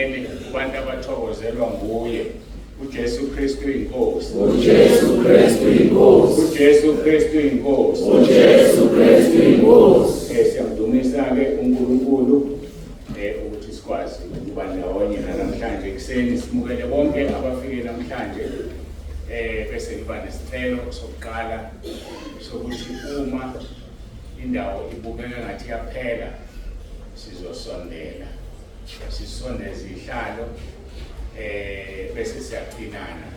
eceleni kubantu abathokozelwa nguye. uJesu Kristu inkosi. uJesu Kristu inkosi. uJesu Kristu inkosi. uJesu Kristu inkosi. Siyamdumisa-ke uNkulunkulu ukuthi sikwazi ukuba ndawonye namhlanje ekuseni simukele bonke abafike namhlanje bese ngiba nesicelo sokuqala sokuthi uma indawo ibukeka ngathi yaphela sizosondela sisondeze ihlalo bese siyaqinana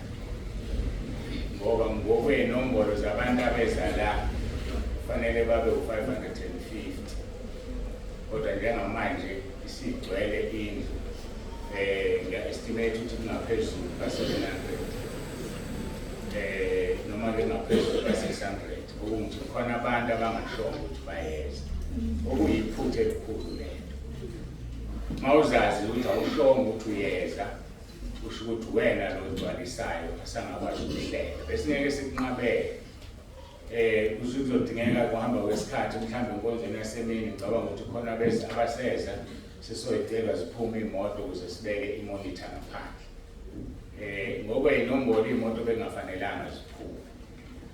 ngoba ngokwenombolo zabantu abeza la kufanele babe u550 kodwa njengamanje isigcwele indlu ngiya-estimate ukuthi kungaphezulu ka700 noma ke ngaphezulu ka600 ukuthi khona abantu abangashongo ukuthi bayeza okuyiphutha elikhulu lento. Mawuzazi ukuthi awushongo ukuthi uyeza kusho ukuthi wena lo ogcwalisayo asangakwazi ukuhlela bese ngeke sikunqabele. Kuzodingeka kuhamba kwesikhathi mhlawumbe enkonzweni yasemini ngicabanga ukuthi khona abaseza sisoyidelwa ziphume imoto ukuze sibeke imonitor ngaphandle. Ngokweyinombolo imoto bengafanelanga ziphume.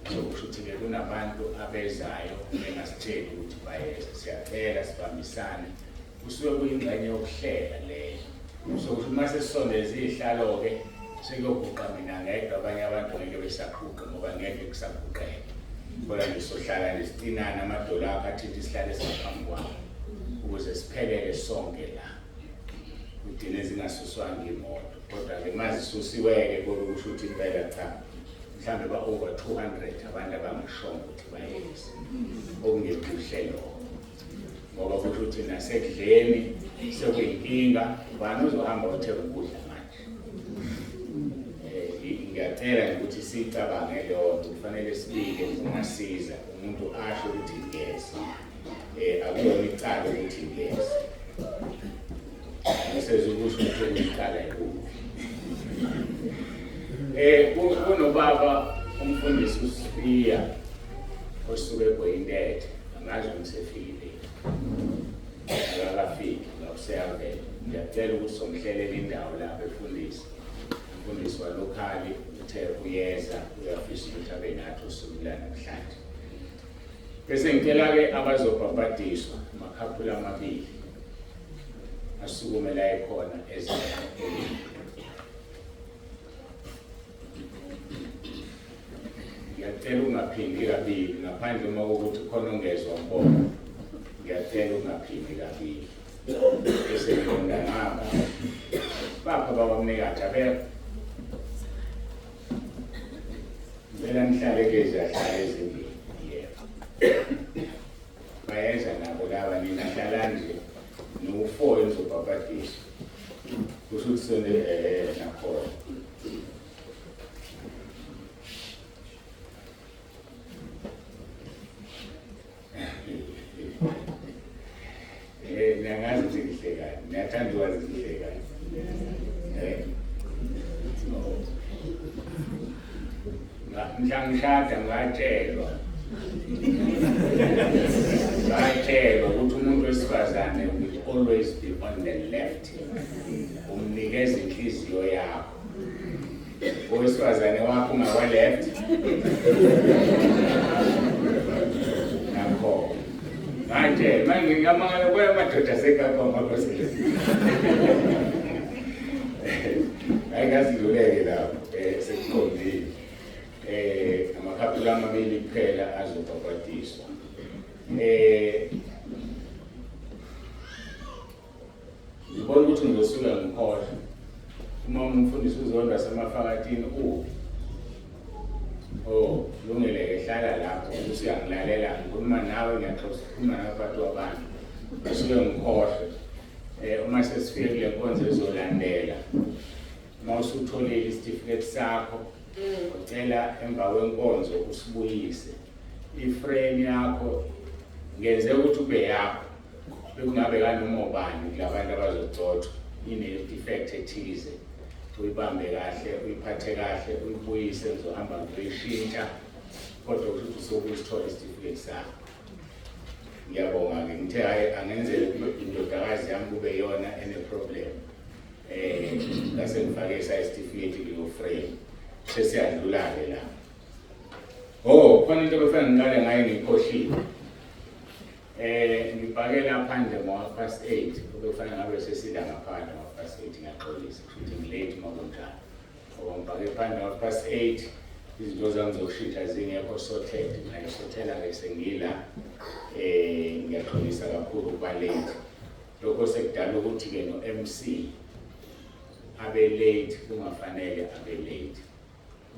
Sokusho ukuthi-ke kunabantu abezayo bengasitsheli ukuthi bayeza. Siyacela sibambisane kusuke kuyingxenye yokuhlela leyo. Sokusho uma sesisondeza izihlalo-ke sekuyoguqa mina ngedwa abanye abantu ngeke besaguqe ngoba ngeke kusaguqeke. Kodwa nje sohlala nesitinana amadolo akho athinta isihlalo esingaphambi kwabo ukuze siphelele sonke la kudine zingasuswanga imoto. Kodwa-ke mazisusiwe-ke kokusho ukuthi impela cha mhlawumbe ba-over 200 abantu abangashongo ukuthi bayeze okungekuhle lokho ngoba kusho ukuthi nasekudleni sekuyinkinga ubani uzohamba uthenga ukudla manje. Ngiyacela ukuthi sicabange leyo nto kufanele sibike kungasiza umuntu asho ukuthi ngiyeza akuyona icala ukuthi ngiyeza ngisezokusho ukuthi icala ikuphi. Kunobaba umfundisi uSifiya osuke eGoyintethe angazi ukuthi sefikile akafiki ngakuseyavela. Ngiyacela ukuthi somhlelela indawo lapho efundisa umfundisi walokhali uthe uyeza uyafisa ukuthi abe nathi usuku lanamhlanje. Bese ngicela-ke abazobhabhadiswa amakhaphula amabili asukume la ekhona ezimeni. Ngiyacela ungaphindi kabili ngaphandle uma ukuthi khona ongezwa mbona. Ngiyacela ungaphindi kabili. Bese ngiqonda ngapha bapha babamnikazi abekho. Ngicela nihlale kezahlala ezimbili. Yebo. Bayeza nabo laba ninahlala nje no4 enizobhabhadiswa. Kusho ukuthi sonke nakhona. Ngiyangazi ukuthi ngihlekani, ngiyathanda ukwazi ukuthi ngihlekani. Mhla ngishada ngatshelwa ukuthi umuntu wesifazane will always be on the left. Umnikeza inhliziyo yakho. Owesifazane wakho ungakwa-left. Nakho manje ngingamangala kwaya madoda asekapa makosini. Ayikazidluleke lapho sekuqondile. Amakhaphula amabili kuphela azobhabhadiswa. Ngibona ukuthi ngizosuka ngikhohlwa uma umfundisi uzonda semafakatini lungile hlala lapho ukuthi uyangilalela ngikhuluma nawe ngiyaxoxa ukukhuluma nabantu abantu usuke ngikhohlwe. Uma sesifike kule nkonzo ezolandela uma usutholile isitifiketi sakho ucela emva kwenkonzo usibuyise iframe yakho ngenze ukuthi ube yakho bekungabe kanoma ubani kulabantu abazogcotshwa ine-defect ethize uyibambe kahle uyiphathe kahle uyibuyise uzohamba ngiyishintsha kodwa ukuthi usokusithola isitifiketi sakho. Ngiyabonga-ke ngithe hayi angenzele indodakazi yami kube yona ene-problem ngase ngifake isitifiketi kulo frame sesiyadlula-ke la. Khona into befanele ngiqale ngayo ngiyikhohliwe. Ngibhake laphandle ngo8:30 kubefanele ngabe sesida ngaphakathi ngo8:30 ngiyaxolisa futhi ngilate makunjalo. Ngoba ngibhake phandle ngo8:30 izinto zami zokushitha zingekho sorted, ngayisothela-ke sengila ngiyaxolisa kakhulu ukuba late. Lokho sekudala ukuthi-ke no-MC abe late kungafanele abe late.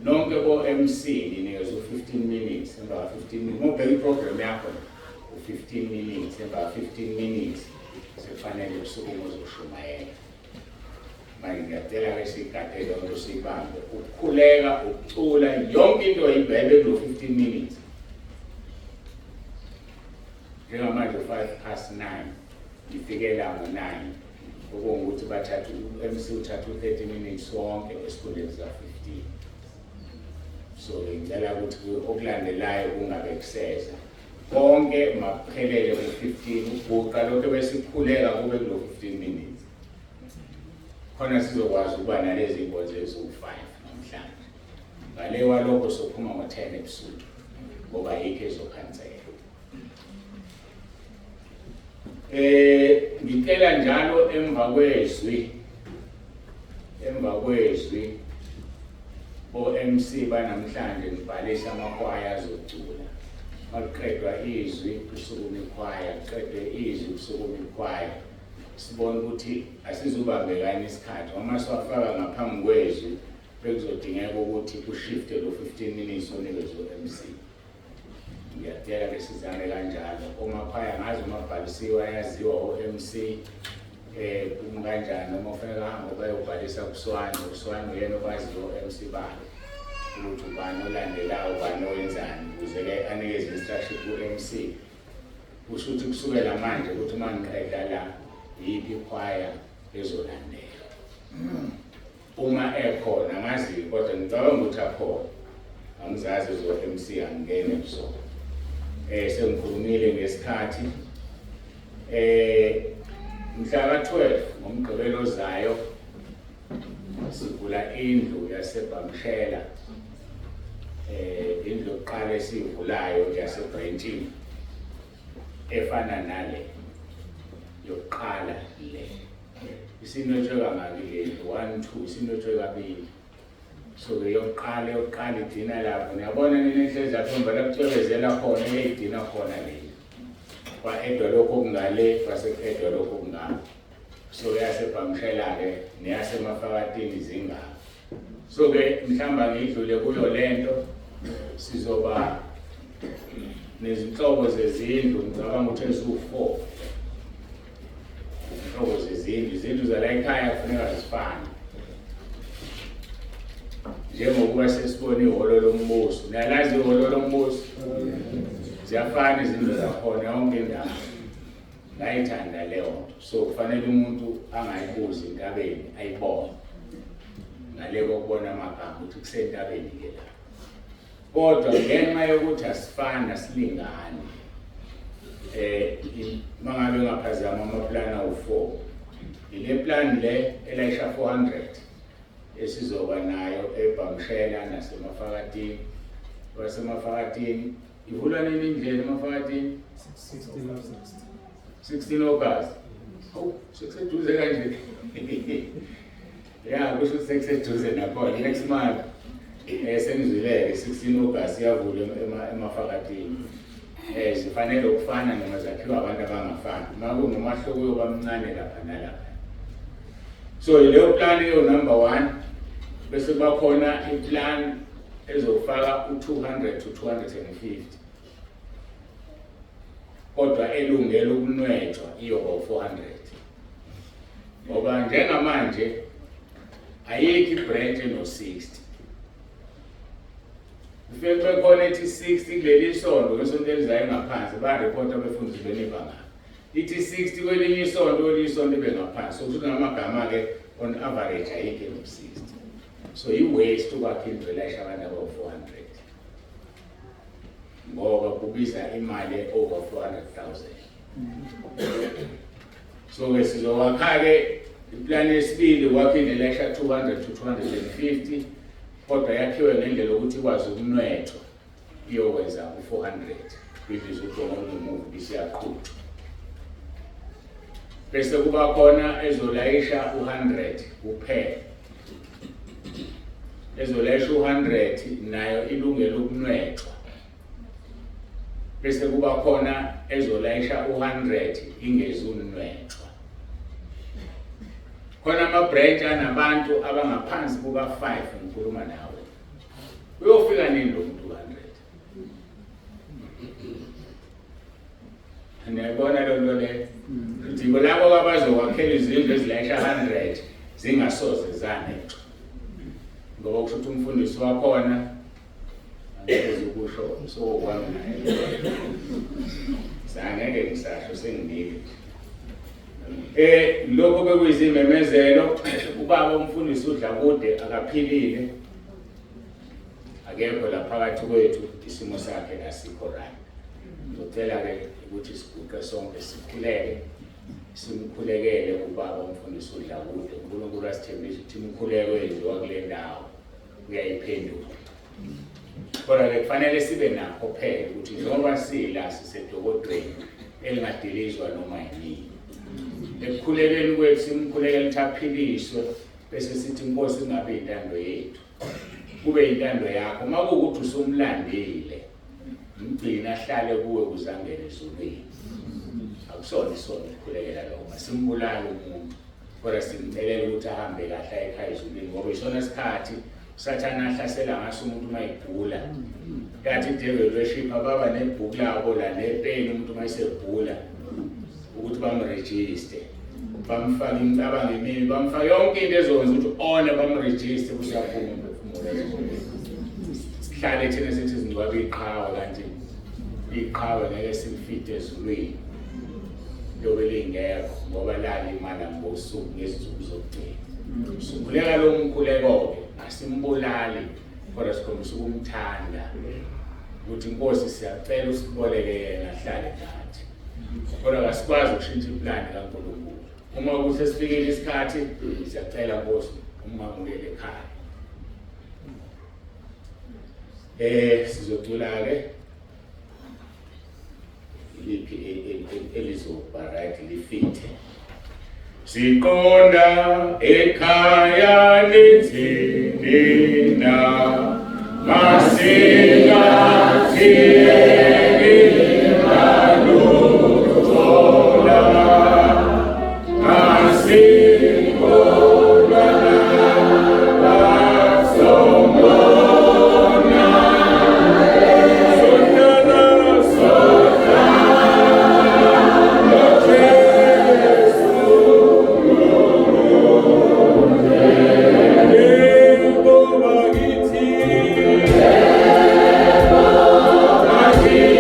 Nonke ko-MC ninikezwe 15 minutes, emva ka 15 minutes. Ngobheka iprogram yakho u-15 minutes, emva ka 15 minutes sekufanele usukume uzoshumayela. Manje ngiyacela-ke siyigade lonto siyibambe. Ukukhuleka, ukucula, yonke into oyibhebe kulo 15 minutes. Njengamanje 9:05, ngifike la ngo-9. Okungukuthi bathatha u-MC uthatha u-30 minutes wonke esikhundleni sika 15. So ngicela ukuthi okulandelayo kungabe kuseza. Konke maphelele ku-15 uguqa lokho besikhuleka kube kulo 15 minutes. Khona sizokwazi ukuba nalezi inkonzo eziwu-5 namhlanje. Ngale walokho sophuma ngo-10 ebusuku ngoba yikho ezokhansela. Ngicela njalo emva kwezwi o-MC banamhlanje ngibhalisa amakwaya azocula. Makuqedwa izwi kusukuma ikwaya, kuqedwe izwi kusukuma ikwaya. Sibone ukuthi asizubambekani isikhathi. Uma siwafaka ngaphambi kwezwi bekuzodingeka ukuthi kushifte lo 15 minutes onikezwe u-MC. Ngiyacela-ke sizame kanjalo. Omakhaya ngazi umabhalisiwe ayaziwa o-MC kanjani noma ufanele ahambe bayobhalisa kuswane. Uswane uyena okwaziyo o-MC bakhe ukuthi ubani olandelayo, ubani owenzani, ukuze-ke anikeze instruction ku-MC. Kusho ukuthi kusukela manje ukuthi uma ngiqeda la yiphi ikhwaya ezolandela. Uma ekhona ngazi kodwa ngicabanga ukuthi akhona. Angizazi zo-MC angene kusona. Sengikhulumile ngesikhathi. Mhla ka-12 ngomgqibelo ozayo sivula indlu yaseBhamshela. Indlu yokuqala esivulayo yaseBrentini efana nale yokuqala le. Isinotshwe kangaki le 1 2 isinotshwe kabili. So yokuqala idina lapho. Ngiyabona nini inhlezi yakhomba la kucwebezela khona eyidina khona le. Kwa-edwa lokho kungale, kwase-edwa lokho kungale. So yaseBhamshela-ke neyaseMafakatini zingaka. So-ke mhlawumbe ngidlule kuyo lento sizoba nezinhlobo zezindlu, ngicabanga ukuthi eziwu-4. Izinhlobo zezindlu, izindlu zala ekhaya kufuneka zifane. Njengokuba sesibona ihholo lombuso. Niyalazi ihholo lombuso? Ziyafana izindlu zakhona yonke indawo. Ngayithanda leyo nto. So kufanele umuntu angayibuzi entabeni ayibone. Ngale kokubona amagama ukuthi kusentabeni-ke la. Kodwa ngenxa yokuthi asifani asilingani. Mangabe ngaphazama amaplani awu-4. Ile plan le elayisha 400 esizoba nayo eBhamshela naseMafakatini. Wasemafakatini ivulwa nini indlela eMafakatini? 16 August. Oh, sekuseduze kanje. Yeah, kusho ukuthi sekuseduze nakhona next month. Sengizwileke 16 August iyavulwa eMafakatini. Zifanele ukufana noma zakhiwa abantu abangafani. Makunomahluko yoba mncane lapha nalapha. So leyo plan yo number 1 bese kuba khona iplan ezofaka u200 to 250. Kodwa elungelo ukunwetshwa iyoba u400. Ngoba njengamanje ayikho ibranch eno60. Ufike bekhona ethi 60 kuleli sonto ngesonto elizayo ngaphansi ba-reporta befundisi benibanga. Ithi 60 kwelinye isonto olisonto bengaphansi. So kusho ngamagama-ke on average ayikho eno60. So i-waste ukwakha indlu elayisha abantu abawu-400. Ngoba kubiza imali over 400,000. So ke sizokwakha-ke Iplani yesibili waphinde layisha 200 to 250, kodwa yakhiwe ngendlela yokuthi ikwazi ukunwethwa iyokwenza u-400 kwibizwa ukuthi ngomuvu bisiyaqhutshwa. Bese kuba khona ezolayisha u-100 kuphela. Ezolayisha u-100 nayo ilungele ukunwethwa. Bese kuba khona ezolayisha u-100 ingezunwethwa. Khona ama-branch anabantu abangaphansi kuka-5 ngikhuluma nawe. Uyofika nini lo muntu 100? Niyabona lo nto leyo? Ukuthi labo abazokwakhela izindlu ezilayisha 100 zingasoze zanethwa. Ngoba kusho ukuthi umfundisi wakhona angeke ukusho sokwami naye. Sangeke ngisasho sengibike. Lokho bekuyizimemezelo ubaba umfundisi uDlakude akaphilile. Akekho la phakathi kwethu isimo sakhe asikho right. Ngicela ke ukuthi siguqe sonke sikhuleke simkhulekele ubaba umfundisi uDlakude. uNkulunkulu asithembise ukuthi imkhuleko yenziwa kule ndawo uyayiphendula. Kodwa ke kufanele sibe nakho phela ukuthi njengoba sila sisedokodweni elingadilizwa noma yini. Ekukhulekeni kwethu simkhulekela ukuthi aphiliswe bese sithi Nkosi ingabe intando yethu. Kube intando yakho makuwukuthi usumlandile. Mgcina ahlale kuwe kuzangene ezulwini. Akusona isona ukukhulekela lokho. Simbulala umuntu. Kodwa simcelela ukuthi ahambe kahle ekhaya ezulwini ngoba isona isikhathi uSathane ahlasela ngaso umuntu mayigula. Kathi devil worship ababa nebhuku labo la nepeni umuntu mayisebhula ukuthi bamregister. Bamfaka imicabango emibi, bamfaka yonke into ezokwenza ukuthi one bamregister kusaphuma umphefumulo. Sihlale thina sithi izingcwabe iqhawe kanti iqhawe ngeke simfite ezulwini. Yobe lingekho ngoba lali imana ngosuku ngezinsuku zokugcina. Sikhuleka lo mkhuleko ke asimbulali kodwa sikhombisa ukumthanda. Ukuthi Nkosi siyacela usiboleke yena ahlale nathi. Kodwa asikwazi ukushintsha iplani kaNkulunkulu. Uma kuthi sifikile isikhathi siyacela Nkosi umamukele ekhaya. Sizocula ke elizoba right lifithe. Siqonda ekhaya nithina masingathi Amen.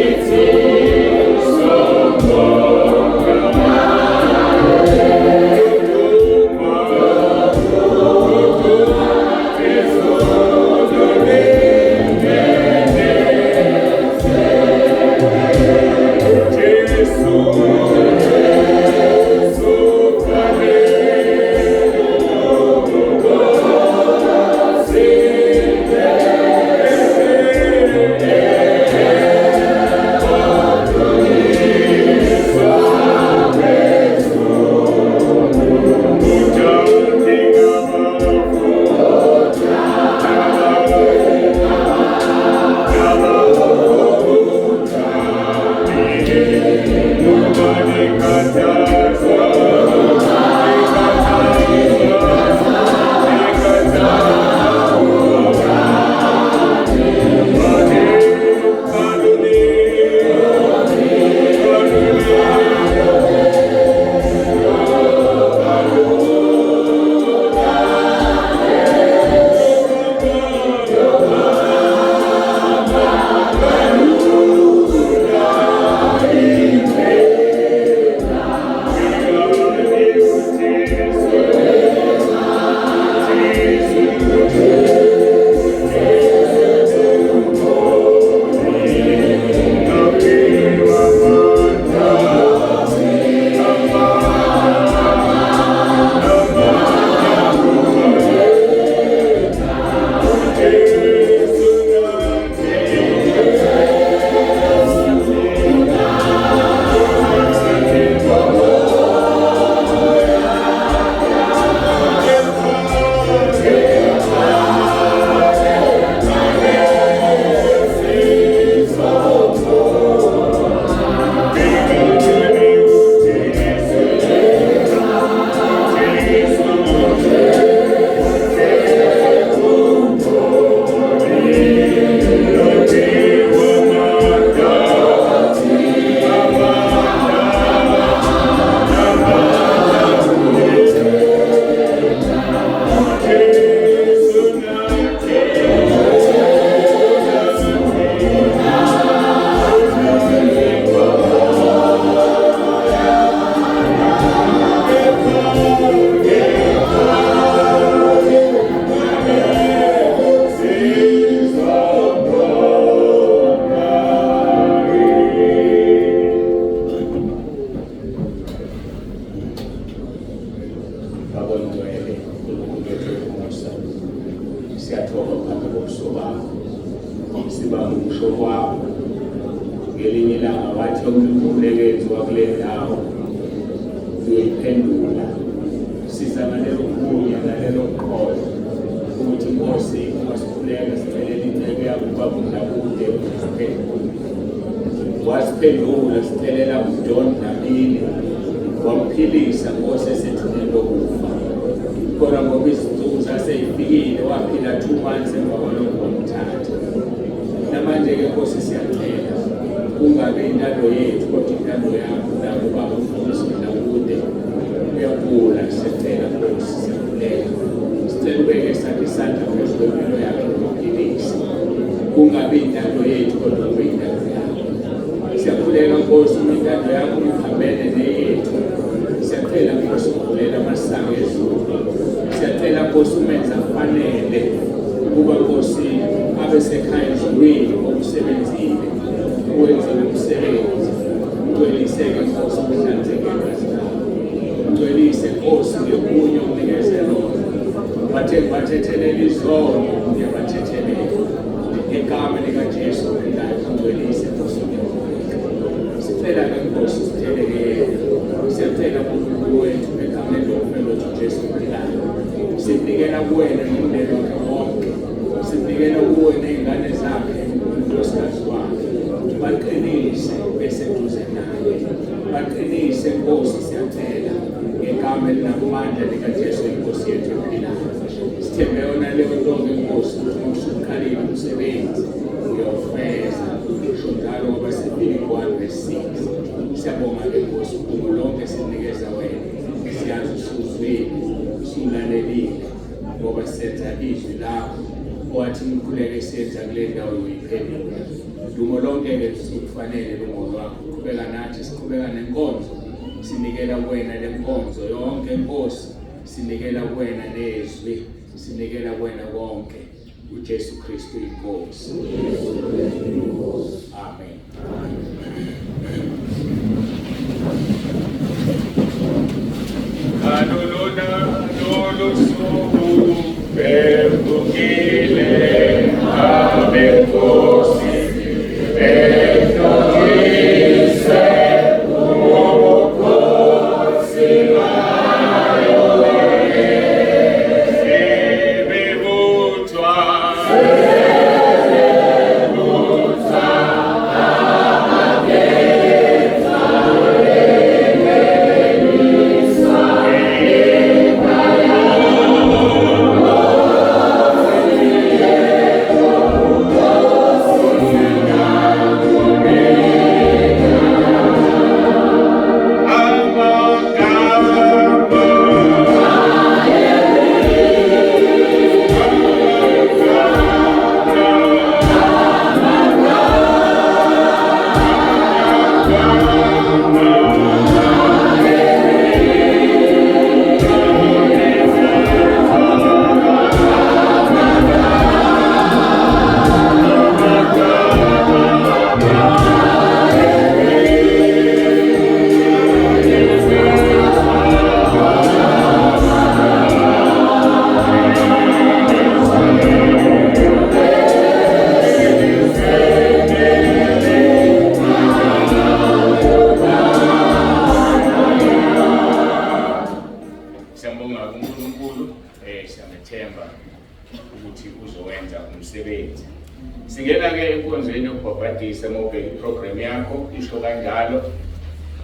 ngelinye ilanga wathi yonke inkululeko yenziwa kule ndawo uyoyiphendula. Sizama lelo kunya nalelo khozo ukuthi Nkosi ungasikhuleka sicelele incebo yakho ubaba uNdabude usiphendule. Wasiphendula sicelela uJohn Dlamini wamphilisa Nkosi esethuneni lokufa. Kodwa ngoba izinsuku zaseyifikile waphila 2 months emva kwalokho wamthatha. Namanje-ke Nkosi siyacela kungabe intando yethu kodwa intando yakho lapho ubaba uMfundisi Ndabude uyagula. Sicela Nkosi siyakulela sicela ubeke sakhe isandla phezu kwempilo yakhe umphilise. Kungabe intando yethu kodwa kube intando yakho. Siyakulela Nkosi intando yakho ihambene neyethu. Siyacela Nkosi ukulela amasango ezulu. Siyacela Nkosi umenza kufanele ukuba Nkosi abe sekhaya ezulwini okusebenzile uwenzile umsebenzi. Ugcweliseke Nkosi ukuhlanzeka egazi lakho. Ugcwelise Nkosi ngekunye okunikeze lona. Bathethelela izono uyabathethelela. Ngegama likaJesu ophilayo ugcwelise Nkosi sicela ke Nkosi sitheleke. Siyacela uNkulunkulu wethu egameni lomfelo Jesu ophilayo. Sinikela kuwena nomndeni wakhe wonke. Sinikela kuwena izingane zakhe unkosikazi wakhe. Baqinise bese duze naye. Baqinise Nkosi siyacela ngegama elinamandla likaJesu inkosi yethu ophilayo. Sithembe yona leyo ntombi Nkosi ukuthi usuqalile umsebenzi uyofeza. Usho njalo ngoba siFilipi 1:6. Siyabonga ke Nkosi ukuba lonke sinikeza wena. Siyazi usuzwile usulalelile ngoba senza izwi lakho owathi nikhuleke siyenza kule ndawo uyiphendula. Dumo lonke-ke sikufanele lungo lwakho. Qhubeka nathi siqhubeka nenkonzo. Sinikela kuwena le nkonzo yonke Nkosi. Sinikela kuwena nezwi. Sinikela kuwena konke. uJesu Kristu inkosi. Amen. Alolona lolusuku bevukile abenkosi bevukise ubukhosi bayo sebebuthwa siyamethemba ukuthi uzowenza umsebenzi. Singena ke enkonzweni yokubhabhadisa mawubheka iprogram yakho isho kanjalo.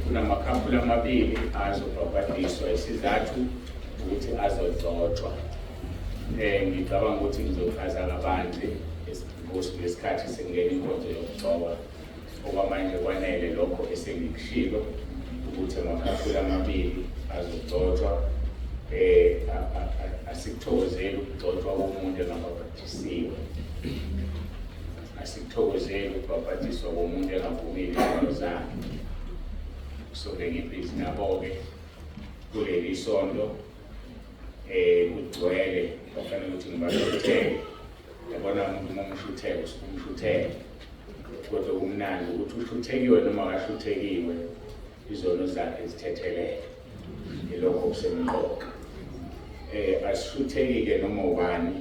Kunamakhampula amabili azobhabhadiswa. Isizathu ukuthi azodlotshwa. Ngicabanga ukuthi ngizochaza kabanzi ngesikhathi sengena inkonzo yokugcoba okwamanje kwanele lokho esengikushilo ukuthi amakhampula amabili azodlotshwa. Asikuthokozeli ukugcotshwa komuntu engabhabhadisiwe. Asikuthokozeli ukubhabhadiswa komuntu engavumile izinto zakhe. So-ke ngibhizi nabo-ke kuleli sonto kugcwele kufanele ukuthi ngibashuthele. Yabona umuntu uma umshuthele usuke umshuthele. Kodwa kumnandi ukuthi ushuthekiwe noma akashuthekiwe izono zakhe zithethelele. Yilokho kusemqoka. Asishutheki-ke noma ubani.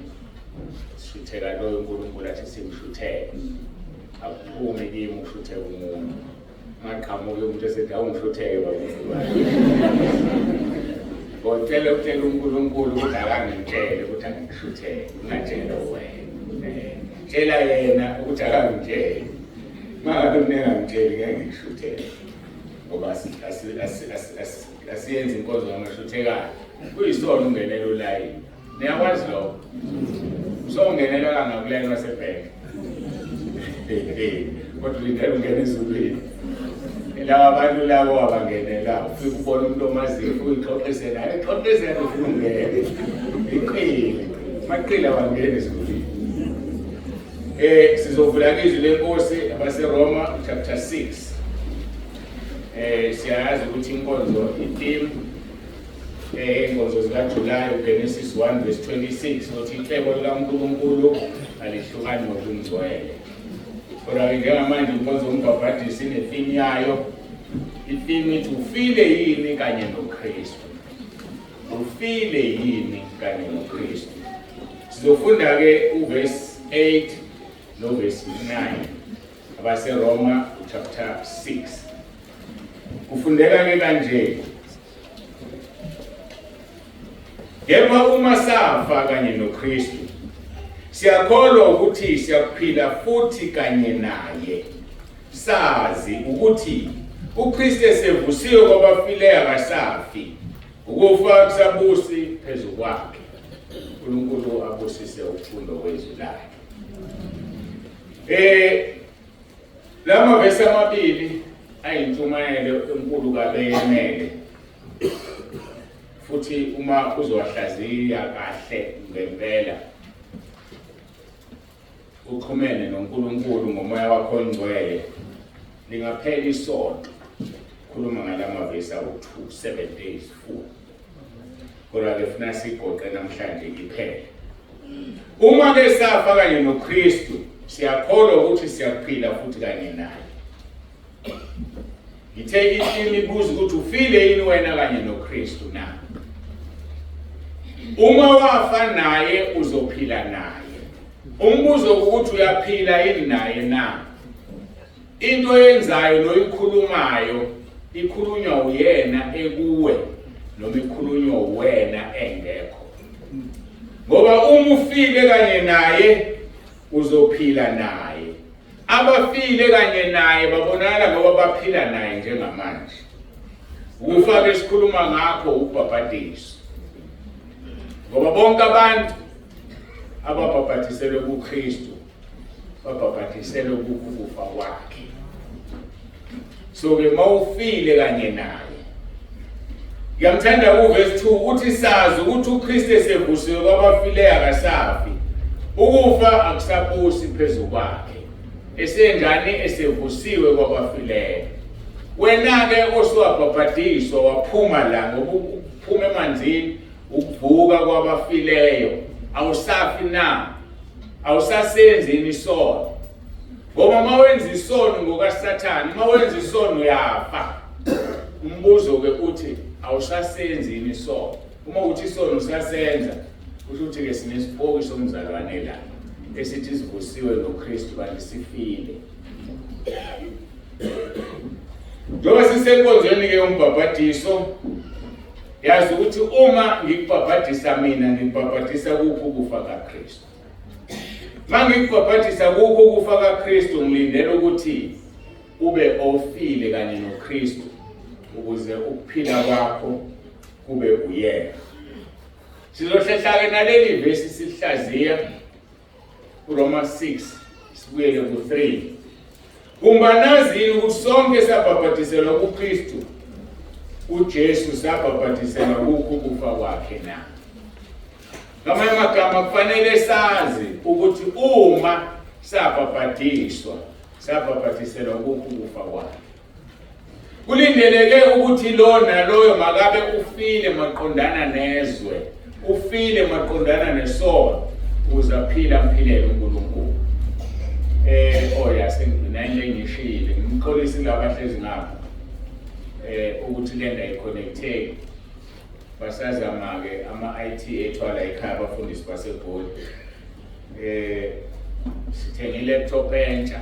Sishutheka loyo uNkulunkulu athi simshuthele. akuphumi kimi ukufuthe umuntu maqhamuke umuntu esethi awungifuthe babufuba ngocela ukutshela uNkulunkulu ukuthi akangitshele ukuthi angifuthe ungatshela wena tshela yena ukuthi akangitshele mangabe ngingangitsheli ngeke ngikufuthele ngoba asiyenze inkonzo yamashuthekayo kuyisona ungenela ulayini niyakwazi lokho uzongenela kangakulayini wasebhenki kodwa ulindele ungena ezulwini laba bantu labo abangenela ufike ubona umuntu omaziyo uyixoxise naye exoxise ufuna ungene iqile maqila wangena ezulwini sizovula izwi lenkosi abaseRoma chapter 6 siyazi ukuthi inkonzo i-theme inkonzo zikaJulayi uGenesis 1 verse 26 uthi icebo likaNkulunkulu alihlukani ngokungcwele. Kodwa njengamanje inkonzo umbhabhadisi ine-theme yayo. I-theme ithi ufile yini kanye noKristu. Ufile yini kanye noKristu. Sizofunda-ke uverse 8 noverse 9 abaseRoma chapter 6. Kufundeka-ke kanje. Kepha uma safa kanye noKristu siyakholwa ukuthi siyaphila futhi kanye naye. Sazi ukuthi uKristu esevusiwe kwabafileyo akasafi. Ukufa kusabusi phezu kwakhe. uNkulunkulu abusise ufundo wezwi lakhe. Lama verse amabili ayintshumayelo enkulu kabeyemele. Futhi uma uzowahlaziya kahle ngempela uxhumene noNkulunkulu ngomoya wakho ongcwele lingaphela isonto khuluma ngalama verse awu 7 days full. Kodwa ke funa sigoqe namhlanje iphele. Uma ke safa kanye noKristu siyakholwa ukuthi siyaphila futhi kanye naye. Ngithe imibuzo ukuthi ufile yini wena kanye noKristu na? Uma wafa naye uzophila naye. Umbuzo ukuthi uyaphila yini naye na? Into yenzayo noyikhulumayo ikhulunywa uyena ekuwe noma ikhulunywa wena engekho. Ngoba uma ufile kanye naye uzophila naye. Abafile kanye naye babonakala ngoba baphila naye njengamanje. Ukufa besikhuluma ngakho ubhabhadiso. Ngoba bonke abantu ababhabhatiselwe kuKristu babhabhatiselwe kukufa kwakhe. So ke mawufile kanye naye. Ngiyamthanda uverse 2 uthi sazi ukuthi uKristu esevusiwe kwabafileyo akasafi. Ukufa akusabusi phezu kwakhe. Esenjani esevusiwe kwabafileyo. Wena ke oswabhabhadiswa waphuma la ngoba uphuma emanzini ukuvuka kwabafileyo awusafi na awusasenzini isono. Ngoba mawenza isono ngokaSathane mawenza isono uyafa. Umbuzo ke uthi awusasenzini isono. Uma uthi isono usasenza kusho ukuthi ke sinesiphoki somzalwane la esithi sivusiwe noKristu kanti sifile. Njengoba sisenkonzweni ke yombhabhadiso yazi ukuthi uma ngikubhabhadisa mina ngikubhabhadisa kukho ukufa kaKristu. Mangikubhabhadisa kukho ukufa kaKristu ngilindele ukuthi ube ofile kanye noKristu ukuze ukuphila kwakho kube uyena. Sizohlehla naleli verse sihlaziya uRoma 6 sibuyele ku3. Kumbanazi ukuthi sonke sabhabhatiselwa kuKristu uJesu sabhabhatiselwa kukho ukufa kwakhe na. Ngamanye amagama kufanele sazi ukuthi uma sabhabhatiselwa kukho ukufa kwakhe. Kulindeleke ukuthi lo naloyo makabe ufile maqondana nezwe, ufile maqondana nesono uzaphila mphilelo uNkulunkulu. Senginayo ngishile ngimxolisi labahlezi ngapha ukuthi lenda iconnecteke basazama ke ama-IT ethwala ekhaya abafundisi baseGoli. Sithenge ilaptop entsha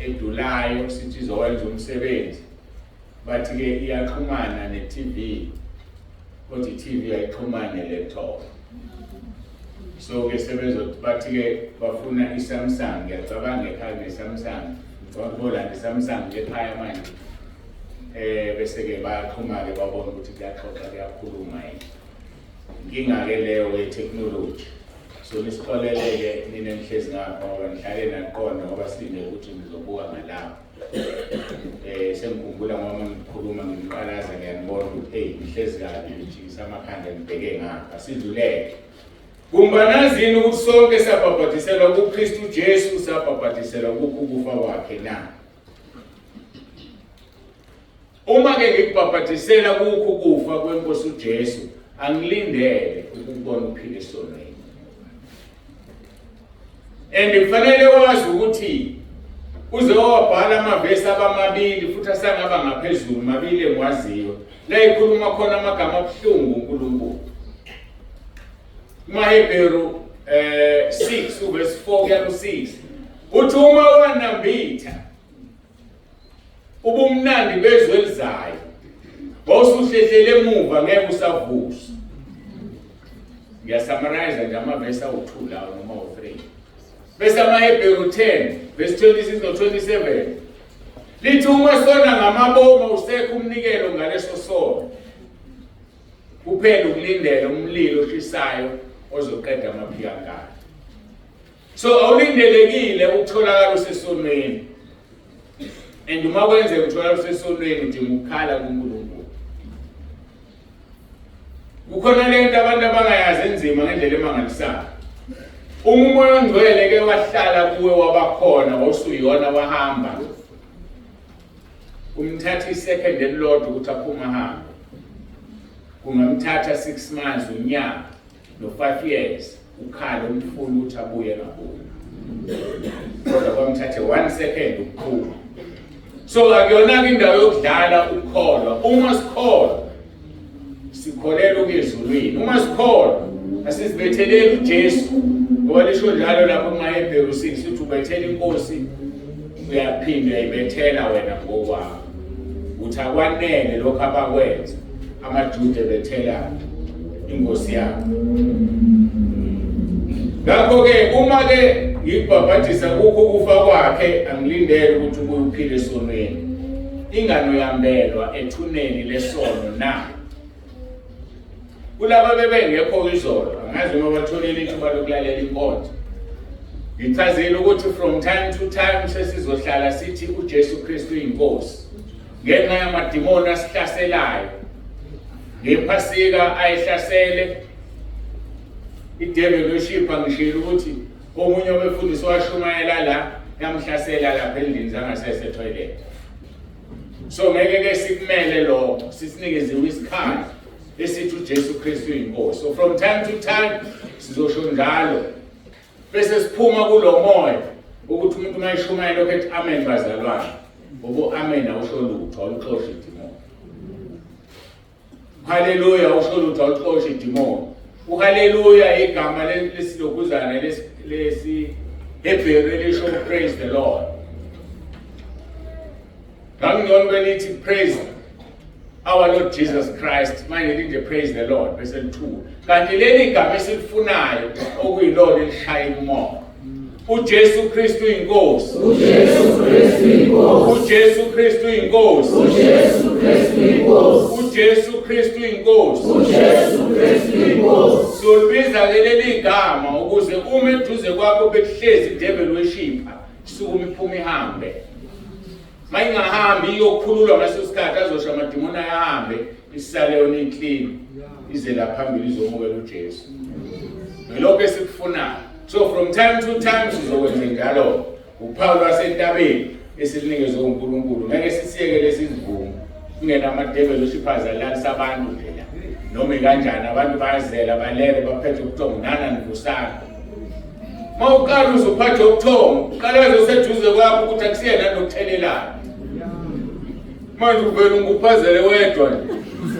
edulayo sithi izokwenza umsebenzi, bathi-ke iyaxhumana ne-TV, kodwa i-TV ayixhumane ne-laptop. So-ke bathi-ke bafuna i-Samsung, ngiyacabanga ekhaya ne-Samsung, bakubona ne-Samsung ekhaya manje. Bese-ke bayaxhuma-ke babona ukuthi kuyaxoxa kuyakhuluma yini. Inkinga-ke leyo ye-technology. So nisixolele-ke nina enihlezi ngapha ngoba nihlale naqonda ngoba sinde ukuthi nizobuka ngalapho. Sengikhumbula ngoba ngikhuluma ngimqalaza ngiyanibona ukuthi hey nihlezi kabi ngijikisa amakhanda nibheke ngapha sidluleke. Kumbanazini ukuthi sonke sabhabhatiselwa kuKristu Jesu, sabhabhatiselwa kukufa kwakhe na. Uma-ke ngikubhabhatisela kukho ukufa kweNkosi uJesu, angilindele ukubona uphila esonweni. And kufanele wazi ukuthi uze wabhala amavesi abamabili futhi asangaba ngaphezulu mabili engwaziyo. La ikhuluma khona amagama abuhlungu uNkulunkulu. Hebrew 6 verse 4 kuya ku-6 uthi uma wanambitha ubumnandi bezwe elizayo wawusuhlehlele emuva ngeke usavuswa. Ngiyasummarize nje amavesi awu-2 lawo noma awu-3. Bese Hebrew 10 verse 26 no-27 lithi uma sona ngamaboma usekho umnikelo ngaleso sono kuphela ukulindela umlilo oshisayo ozoqeda amaphikankani. So awulindelekile ukutholakala usesonweni. And uma kwenzeka utholakala usesonweni udinga ukukhala kuNkulunkulu. Kukhona lento abantu abangayazi enzima ngendlela emangalisayo. Umoya ongcwele ke wahlala kuwe wabakhona wawusuyona wahamba. Umthatha isecond elilodwa ukuthi aphuma hamba. Kungamthatha 6 months unyaka no 5 years ukhala umfuna ukuthi abuye ngakuwe. Kodwa kwamthathe 1 second ukuphuma. So akuyona indawo yokudlala ukukholwa. Uma sikholwa sikholela ukuzulwini. Uma sikholwa asizibetheleli uJesu. Ngoba lisho njalo lapho Hebrew 6 uthi ubethela inkosi uyaphinda uyayibethela wena ngokwakho. Uthi akwanele lokho abakwenza amaJuda bethela inkosi yabo. Ngakho-ke uma-ke ngikubhabhathisa kukho ukufa kwakhe angilindele ukuthi ubuye uphile esonweni. Ingano yambelwa ethuneni lesono na. Kulaba bebengekho izolo angazi uma batholile ithuba lokulalela inkonzo. Ngichazile ukuthi from time to time sesizohlala sithi uJesu Kristu uyinkosi. Ngenxa yamadimoni asihlaselayo. Ngephasika ayihlasele idevil worship angishilo ukuthi omunye wabefundisi washumayela la yamhlasela lapha endlini zangasese toilet. So ngeke ke sikumele lokho sisinikeze isikhathi esithi uJesu Kristu uyinkosi. So from time to time sizosho njalo bese siphuma kulo moya ukuthi umuntu mayishumayela lokho ethi amen bazalwane. Ngoba amen awusho lutho awuxoshi idimoni. Hallelujah usho lutho awuxoshi idimoni. Uhallelujah igama lesilokuzana lesi Hebrew lisho praise the Lord. Ngangiyona belithi praise our Lord Jesus Christ, manje linde praise the Lord bese lithu. Kanti leli igama esilifunayo okuyilona elishaya umoya. uJesu Kristu inkosi. uJesu Kristu inkosi. uJesu Kristu inkosi. uJesu Kristu inkosi. uJesu Kristu inkosi. uJesu Kristu inkosi. Siyobiza leli igama ukuze uma eduze kwakho bekuhlezi devil worship isukume iphuma ihambe. Mayingahambi iyokhululwa ngaso sikhathi azosho amadimoni ahambe isale yona inclean ize la phambili izomukela uJesu. Lokho esikufunayo. So from time to time sizokwenza njalo. Uphawu lwasentabeni esilinikeze uNkulunkulu ngeke sisiyeke lesizivumo. Kungena amadevil worshipers alalisa abantu nje la. Noma kanjani abantu bayazela balele baphethe ubuthongo nana nivusana. Mawuqala uzophatha ubuthongo, qala uzoseduze kwakho ukuthi akusiyena nokuthelelana. Manje uvela unguphazele wedwa nje.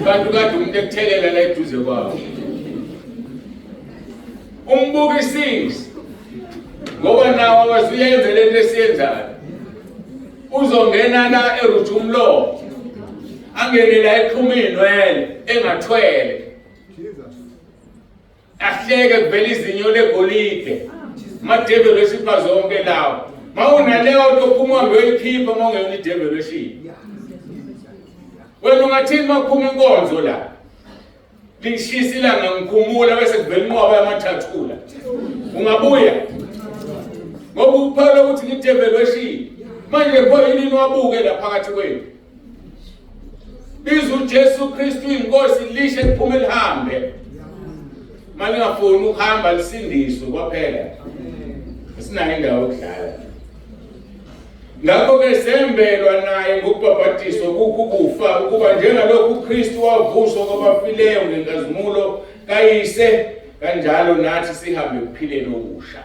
Kanti kade umuntu ekuthelela la eduze kwakho. Umbukisisi ngoba nawo waziyenza lento esiyenzayo. uzongena la erujumlo angene la eqhuminwele engathwele ahleke kuvela izinyo legolide ma-devaluation zonke lawo mawunaleyo tophuma uhambe uyoyikhipha mawungeyona i-devaluation wena ungathini makuphuma inkonzo la lishisa ilanga ngikhumula bese kuvela inqwaba yamathathula ungabuya ngoba uphala ukuthi ngi-devaluation manje pho yini wabuke la phakathi kwenu biza uJesu Kristu inkosi lishe kuphume lihambe malingafuni ukuhamba lisindiswe kwaphela sinayo indawo yokudlala ngakho-ke sembelwa naye ngokubhabhatiswa kufa ukuba njengalokhu uKristu wavuswa kwabafileyo ngenkazimulo kayise kanjalo nathi sihambe ekuphileni okusha.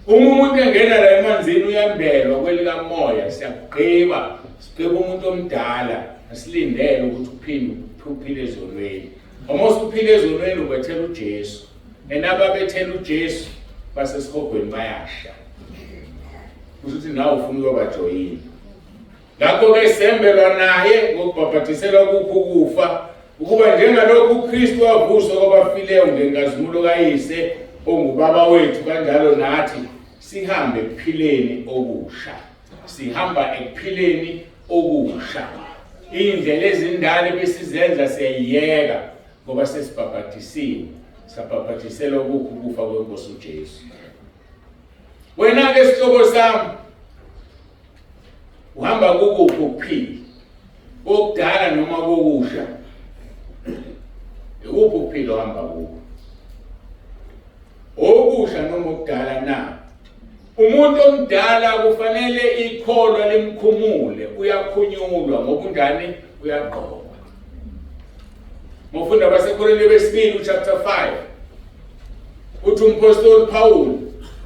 Uma umuntu engena la emanzini uyambelwa kwelikamoya siyagqiba sigqiba umuntu omdala asilindele ukuthi uphile ezonweni. Uma usuphile ezonweni ubethela uJesu enababethela uJesu basesihogweni bayasha. Ukuthi nawe ufuna ukubajoyina. Ngakho-ke sembelwa naye ngokubhabhatiselwa kufa ukuba njengalokhu uKristu wavuswa kwabafileyo ngenkazimulo kayise ongubaba wethu kanjalo nathi sihambe ekuphileni okusha. Sihamba ekuphileni okusha. Indlela ezindala besizenza siyayiyeka ngoba sesibhabhatisiwe. Sabhabhatiselwa kufa kwenkosi uJesu. Wena-ke sihlobo sami uhamba kukuphi ukuphila? Okudala noma kokusha? Ukuphi ukuphila uhamba kukho? Okusha noma okudala na? Umuntu omdala kufanele ikholwa limkhumule, uyakhunyulwa ngoba undane uyaqoqa. Mufunda abaseKorinte besibili chapter 5. Uthi umpostoli Paul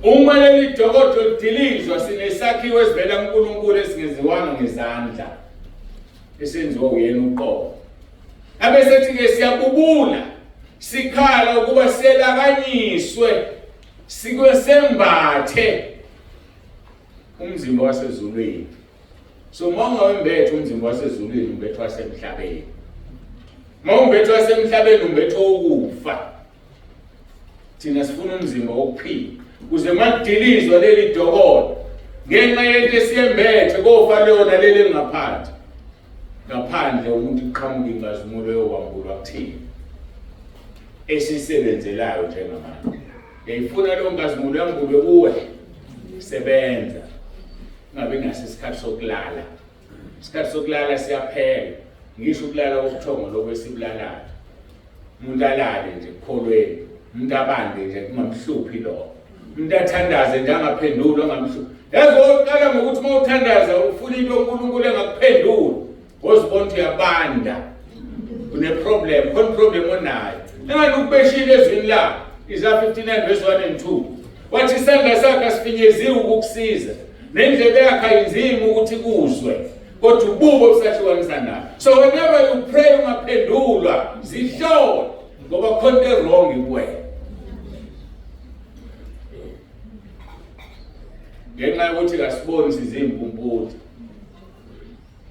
uma leli dokodo lidilizwa sinesakhiwo esivela kuNkulunkulu esingeziwanga ngezandla esenziwa uyena uqobo. Abesethi-ke siyabubula sikhala ukuba selakanyiswe sikwesembathe umzimba wasezulwini. So mawungawembethe umzimba wasezulwini umbethe wasemhlabeni. Mawumbethe wasemhlabeni umbethe ukufa. Thina sifuna umzimba wokuphila. Kuze makudilizwa leli dokodo ngenxa yento esiyembethe kofa leyona leli ngaphandle. Ngaphandle umuntu iqhamuka inkazimulo yowambulwa kuthina esisebenzelayo njengamanje. Ngiyifuna leyo nkazimulo yambulwe kuwe sebenza. Ngabe ngasesikhathi sokulala. Isikhathi sokulala siyaphela. Ngisho ukulala kokuthongo lokwesibulalayo. Umuntu alale nje ekholweni. Umuntu abande nje kungamhluphi lo. Umuntu athandaze nje angaphendulwa angamhluphi. Yazi uqala ngokuthi mawuthandaza ufuna into uNkulunkulu engakuphendula. Wozibona ukuthi uyabanda. Une-problem, khona problem onayo. Engani ukubeshile ezwini la. Isaiah 59 verse 1 and 2. Wathi isandla sakhe asifinyeziwe ukukusiza. Nendlebe yakhe ayinzima ukuthi kuzwe. Kodwa ububo busahlukanisa nayo. So whenever you pray ungaphendulwa, zihlole ngoba khona into wrong kuwena. Ngenxa yokuthi kasiboni sizimpumputhe.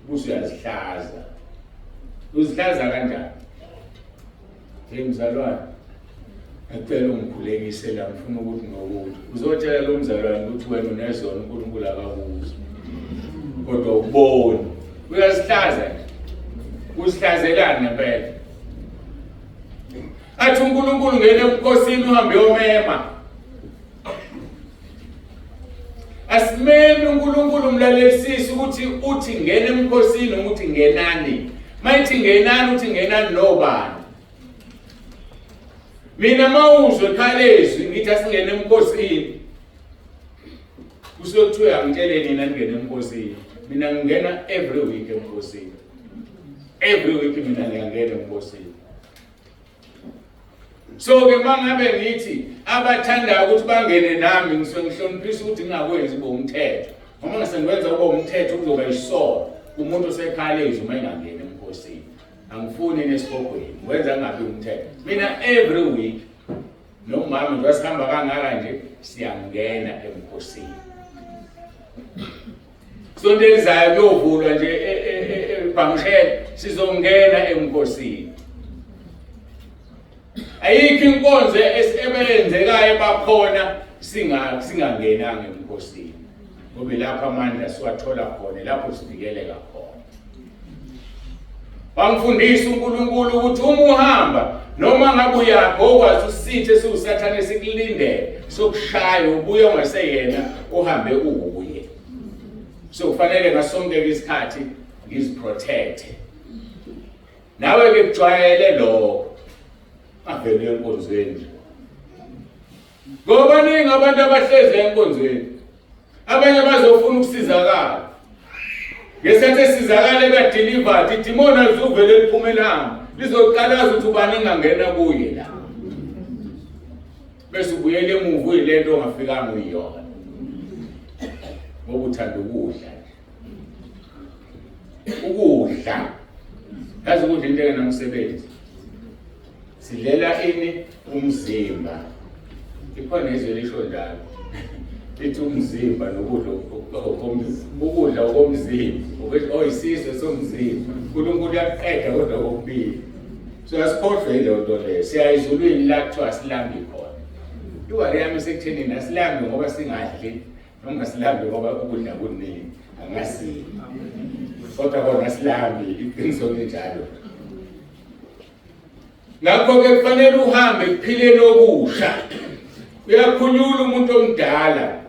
Usuyazihlaza. Uzihlaza kanjani? Mzalwane, ngicela ungikhulekise la ngifuna ukuthi ngokuthi. Uzotshela lo mzalwane ukuthi wena unezono uNkulunkulu akakuzo. Kodwa ubone. Uyazihlaza nje. Usihlazelana ngempela. Athi uNkulunkulu ngene ebukhosini uhambe yomema. Asimeme uNkulunkulu umlalelisise ukuthi uthi ngene emkhosini ukuthi ngenani. Mayithi ngenani uthi ngenani nobani. Mina mawuzwe khalezwi ngithi asingene emkhosini. Kusokuthiwa angitsheleni nina ngene emkhosini. Mina ngingena every week emkhosini. Every week mina ngiyangena emkhosini. So ke mangabe ngithi abathandayo ukuthi bangene nami ngihloniphisa ukuthi ngingakwenzi bomthetho. Uma ngisengwenza kube umthetho kuzoba isono umuntu osekhalezwe uma engangena emkhosini. Angifuni nesibhogweni wenza ngabe umthetho. Mina every week nomama nje wasihamba kangaka nje siyangena emkhosini. Sonto elizayo kuyovulwa nje eBhamshela sizongena enkosini. Ayikho inkonzo ebeyenzekayo bakhona singangenanga enkosini. Ngoba lapha amandla siwathola khona lapho sivikeleka khona. Bangifundisa uNkulunkulu ukuthi uma uhamba noma ngabe uyakho okwazi usithe siwusathane sikulindele sokushaya ubuye ungaseyena uhambe ubuye. So kufanele ngasonke isikhathi ngiziprotect. Nawe ke kujwayele lo avele enkonzweni. Ngoba ningi abantu abahleze enkonzweni. Abanye bazofuna ukusizakala. Ngesikhathi esizakale kadelivered idemon azuvele liphumelanga. Lizoqalaza ukuthi ubani engangena kuye la. Bese ubuyele emuva uyilento ongafikanga uyiyona. Ngoba uthanda ukudla. Ukudla. Yazi ukudla into engenamsebenzi. Sidlela ini umzimba. Ikhona izwe lisho njalo. Lithi umzimba nokudla ukudla okomzimba. Oyisizwe somzimba. uNkulunkulu uyaqeda kodwa kokubili. So asikhohlwe ile nto leyo. Siyayizulwini la kuthiwa silambi khona. Iwari yami sekuthenini asilambi ngoba singadli noma silambi ngoba ukudla kuningi angasini. Kodwa kona silambi iqiniso linjalo. Ngakho-ke kufanele uhambe kuphileni okusha. Uyakhunyula umuntu omdala.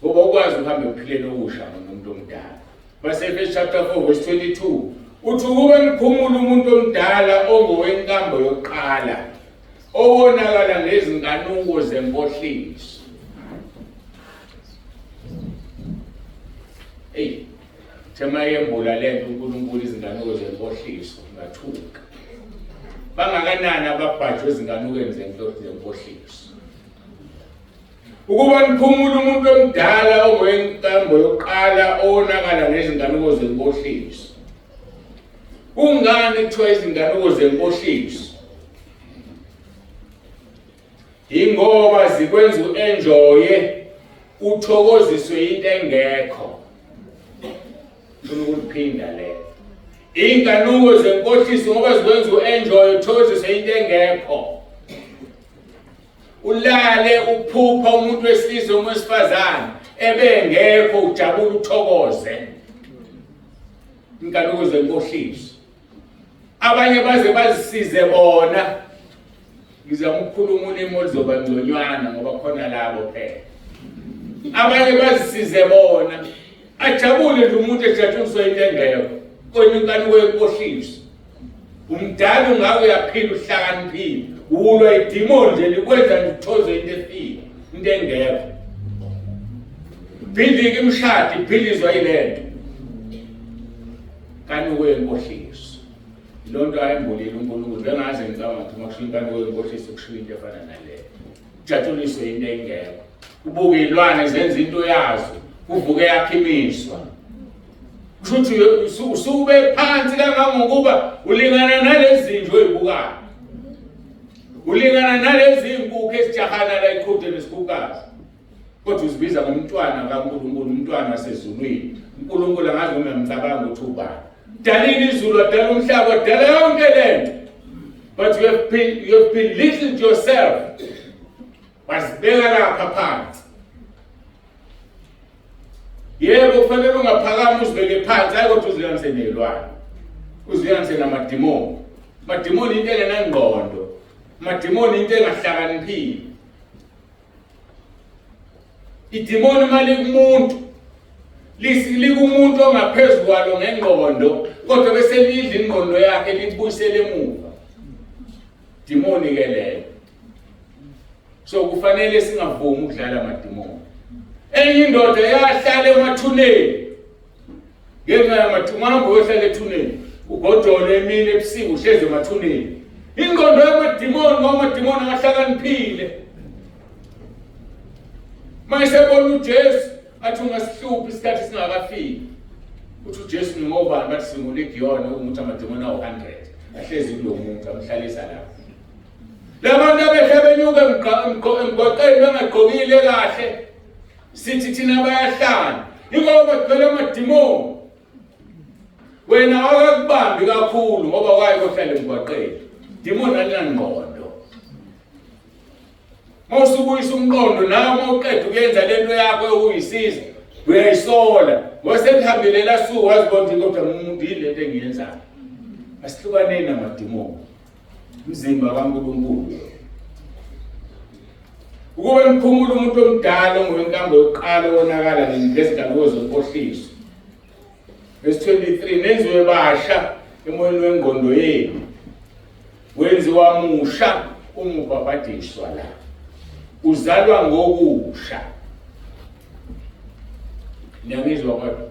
Ngoba ukwazi uhambe kuphileni okusha ngomuntu omdala. Efesians chapter 4 verse 22. Uthi ukuba niphumule umuntu omdala ongowenkambo yokuqala. Owonakala ngezinkanuko zenkohliso. Thema yembula lento uNkulunkulu izinkanuko zenkohliso ngathuka. Bangakanani ababhajwe ezinkanukweni zenkohliso. Ukuba niphumule umuntu omdala ongowenkambo yokuqala owonakala ngezinkanuko zenkohliso. Ungani kuthiwa izinkanuko zenkohliso? Ingoba zikwenza uenjoye uthokoziswe into engekho. Ufuna ukuphinda le. Inkanuko zenkohliso ngoba zikwenza uenjoy uthokoziswe into engekho. Ulale uphupha umuntu wesilisa owesifazane ebengekho ujabula uthokoze. Inkanuko zenkohliso. Abanye baze bazisize bona. Ngizama ukukhuluma ulimi oluzoba ngconywana ngoba khona labo phela. Abanye bazisize bona. Ajabule nje umuntu ejatshuliswa into engekho. Kona inkanuko yenkohliso. Umdala ungawe uyaphila uhlakaniphile. Ulwa idemon nje likwenza ngithoze into efile, into engekho. Bhilika imshadi ibhilizwa yilento. Inkanuko yenkohliso. Lonto ayembulile uNkulunkulu bengaze ngicabanga ukuthi makushiya inkanuko yenkohliso kushiya into efana naleyo. Ujatshuliswe into engekho. Ubuke ilwane zenza into yazo. Uvuke yakhimiswa. Kushuthi usube phansi kangangokuba ulingana nalezi zinto oyibukayo. Ulingana nalezi inkukhu esijahana la iqhudeni nesikukazi. Kodwa uzibiza ngomntwana kaNkulunkulu, umntwana wasezulwini. uNkulunkulu angazi noma ngicabanga ukuthi ubani. Dalile izulu, dala umhlaba, dala yonke lento. But you have belittled yourself. Wasibeka lapha phansi. Yebo kufanele ungaphakama uzibeke phansi hayi kodwa uzilanise nezilwane. Uzilanise namademoni. Mademoni into engenangqondo. Mademoni into engahlakaniphile. Idemoni mali kumuntu likumuntu ongaphezulu kwalo ngengqondo kodwa bese lidla ingqondo yakhe libuyisele emuva. Demoni ke leyo. So kufanele singavumi ukudlala amademoni. Enye indoda yahlala emathuneni. Ngenxa yamathungambo ohlala ethuneni. Ugodole emini ebusika uhleze emathuneni. Ingqondo yamademoni ngoba amademoni ahlakaniphile. Mayisebona uJesu athi ungasihluphi isikhathi singakafiki. Uthi uJesu ngobani bathi singuLegion ukuthi amademoni awu100. Ahlezi kulo muntu amhlalisa lapha. Labantu abehlebe benyuka emgoqweni bengagqokile kahle. Sithi thina bayahlala. Ingoba kugcwele amadimoni. Wena wakakubambi kakhulu ngoba waye kohlala emgwaqeni. Demon alinangqondo. Mawusubuyisa umqondo nawe mawuqeda ukuyenza lento yakho uyisiza, uyayisola. Wasekuhambile la suku wazibona ukuthi kodwa umuntu yilento engiyenzayo. Asihlukaneni namadimoni. Umzimba kaNkulunkulu. Ukube ngiphumula umuntu omdala ongowenkambo yokuqala wonakala ngezidabuko zenkohliso. Verse 23, nenziwe basha emoyeni wengqondo yenu. Wenziwa musha umubhabhadiswa la. Uzalwa ngokusha. Niyangizwa kodwa?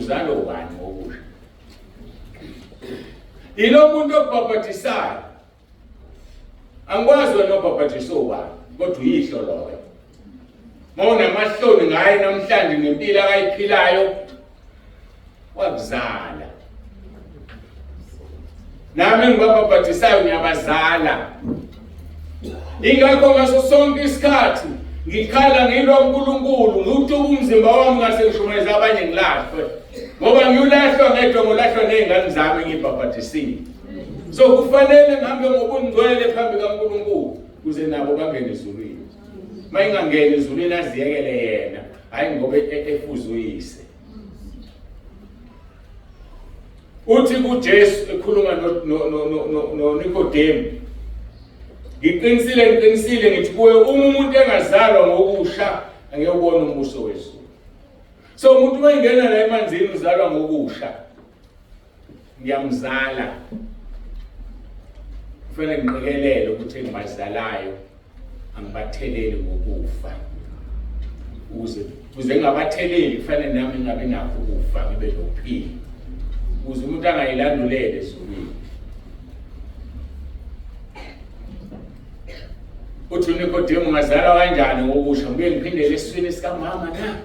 Uzalwa ubani ngokusha? Ilo muntu obhabhadisayo. Angikwazi wena obhabhadiswa ubani, kodwa uyihlo loyo. Mawunamahloni ngaye namhlanje ngempilo akayiphilayo wakuzala. Nami ngibabhabhadisayo ngiyabazala. Ingakho ngaso sonke isikhathi ngikhala ngilwa uNkulunkulu, ngiwutuka umzimba wami ngase ngishumayeza abanye ngilahlwe. Ngoba ngiyulahlwa ngedwa ngolahlwa nezingane zami ngibhabhadisile. So kufanele ngihambe ngobungcwele phambi kaNkulunkulu kuze nabo bangene ezulwini. Mayingangena ezulwini aziyekele yena, hayi ngoba efuze uyise. Uthi kuJesu ekhuluma no Nikodemu, ngiqinisile ngithi kuwe umuntu engazalwa ngokusha angeke ubone umbuso wezulu. So umuntu mayingena la emanzini uzalwa ngokusha, ngiyamzala. Kufanele ngiqikelele ukuthi engibazalayo angibatheleli ngokufa. Ukuze ngabatheleli kufanele nami ngabe nakho ukufa ngibe nokuphila. Ukuze umuntu angayilandulele ezulwini. Uthi Nikodemu ngazalwa kanjani ngokusha? Ngibuye ngiphindele esiswini sikamama na?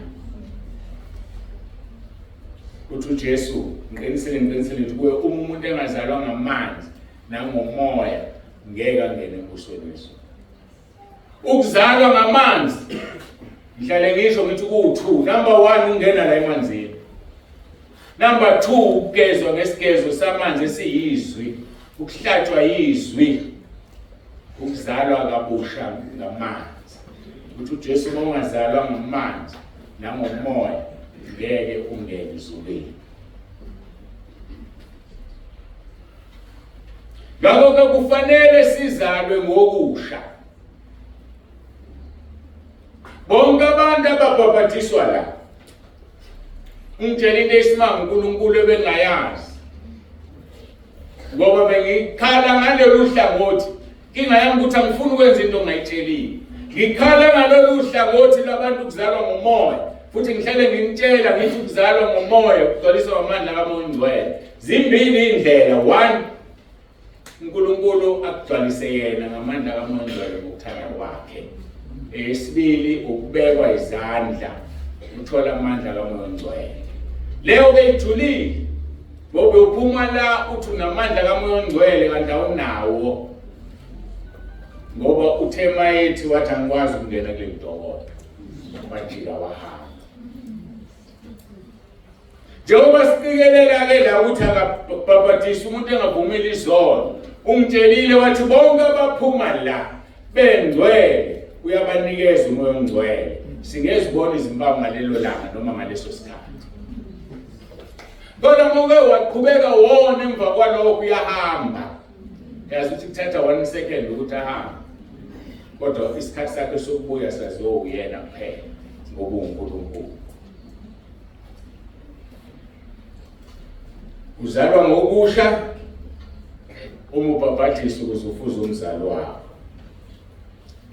Uthi uJesu ngiqinisile ukuthi kuwe umuntu engazalwa ngamanzi nangomoya ngeke angene embusweni wezulu. Ukuzalwa ngamanzi ngihlale ngisho ngithi ku2. Number 1 ungena la emanzini. Number 2 ukugezwa ngesigezo samanzi esiyizwi, ukuhlatshwa yizwi, ukuzalwa kabusha ngamanzi. Uthi uJesu uma ungazalwa ngamanzi nangomoya ngeke ungene ezulwini. Ngakho-ke kufanele sizalwe ngokusha. Bonke abantu ababhabhadiswa la, ngitshela into esimanga uNkulunkulu ebengayazi. Ngoba bengikhala ngalolu hlangothi, inkinga yami ukuthi angifuni ukwenza into ongayitshelile. Ngikhala ngalolu hlangothi labantu kuzalwa ngomoya, futhi ngihlale ngimtshela ngithi ukuzalwa ngomoya kugcwaliswa amandla kaMoya oNgcwele. Zimbili indlela, 1 uNkulunkulu akugcwalise yena ngamandla kaMoya oNgcwele ngokuthanda kwakhe. Esibili ukubekwa izandla, uthola amandla kaMoya oNgcwele. Leyo beyijulile. Ngoba uphuma la uthi unamandla kaMoya oNgcwele kanti awunawo. Ngoba uthema yethi wathi angikwazi ukungena kule mdokotela. Bajika wahamba. Njengoba siqikelela ke la ukuthi akabhabhadisa umuntu engavumeli izono. Ungitshelile wathi bonke abaphuma la bengcwele uyabanikeza uMoya oNgcwele. Singezibona izimpawu ngalelo langa noma ngaleso sikhathi. Kodwa moke waqhubeka wona emva kwalokho uyahamba. Yazi ukuthi kuthatha 1 second ukuthi ahambe. Kodwa isikhathi sakhe sokubuya saziwa uyena kuphela ngoba uNkulunkulu. Uzalwa ngokusha umubhabhadisa ukuze ufuze umzalo wakho.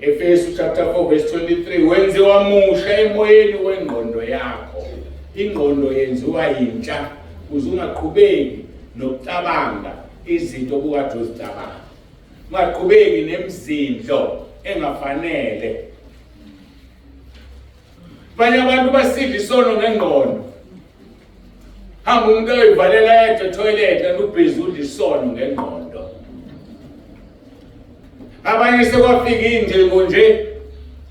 Efesu chapter 4 verse 23, wenziwa musha emoyeni wengqondo yakho. Ingqondo yenziwa yintsha ukuze ungaqhubeki nokucabanga izinto obukade uzicabanga. Ungaqhubeki nemizindlo engafanele. Abanye abantu basidla isono ngengqondo. Hamba umuntu ayivalela etoilet kanti ubhizi udla isono ngengqondo. Abanye sekwafika indingo nje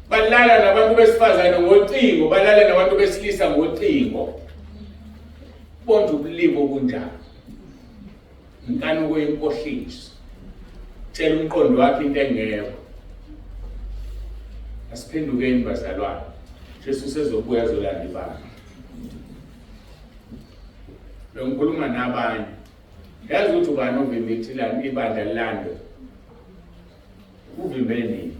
balala nabantu besifazane ngocingo, balala nabantu besilisa ngocingo. Bonke ubulibo kunjalo. Inkanuko yenkohliso. Tshela umqondo wakhe into engekho. Asiphendukeni bazalwane. Jesu sezobuya azolanda ibandla. Lo ngikhuluma nabanye. Yazi ukuthi ubani ovimbe ithilani ibandla lilando. Uvimbe nini?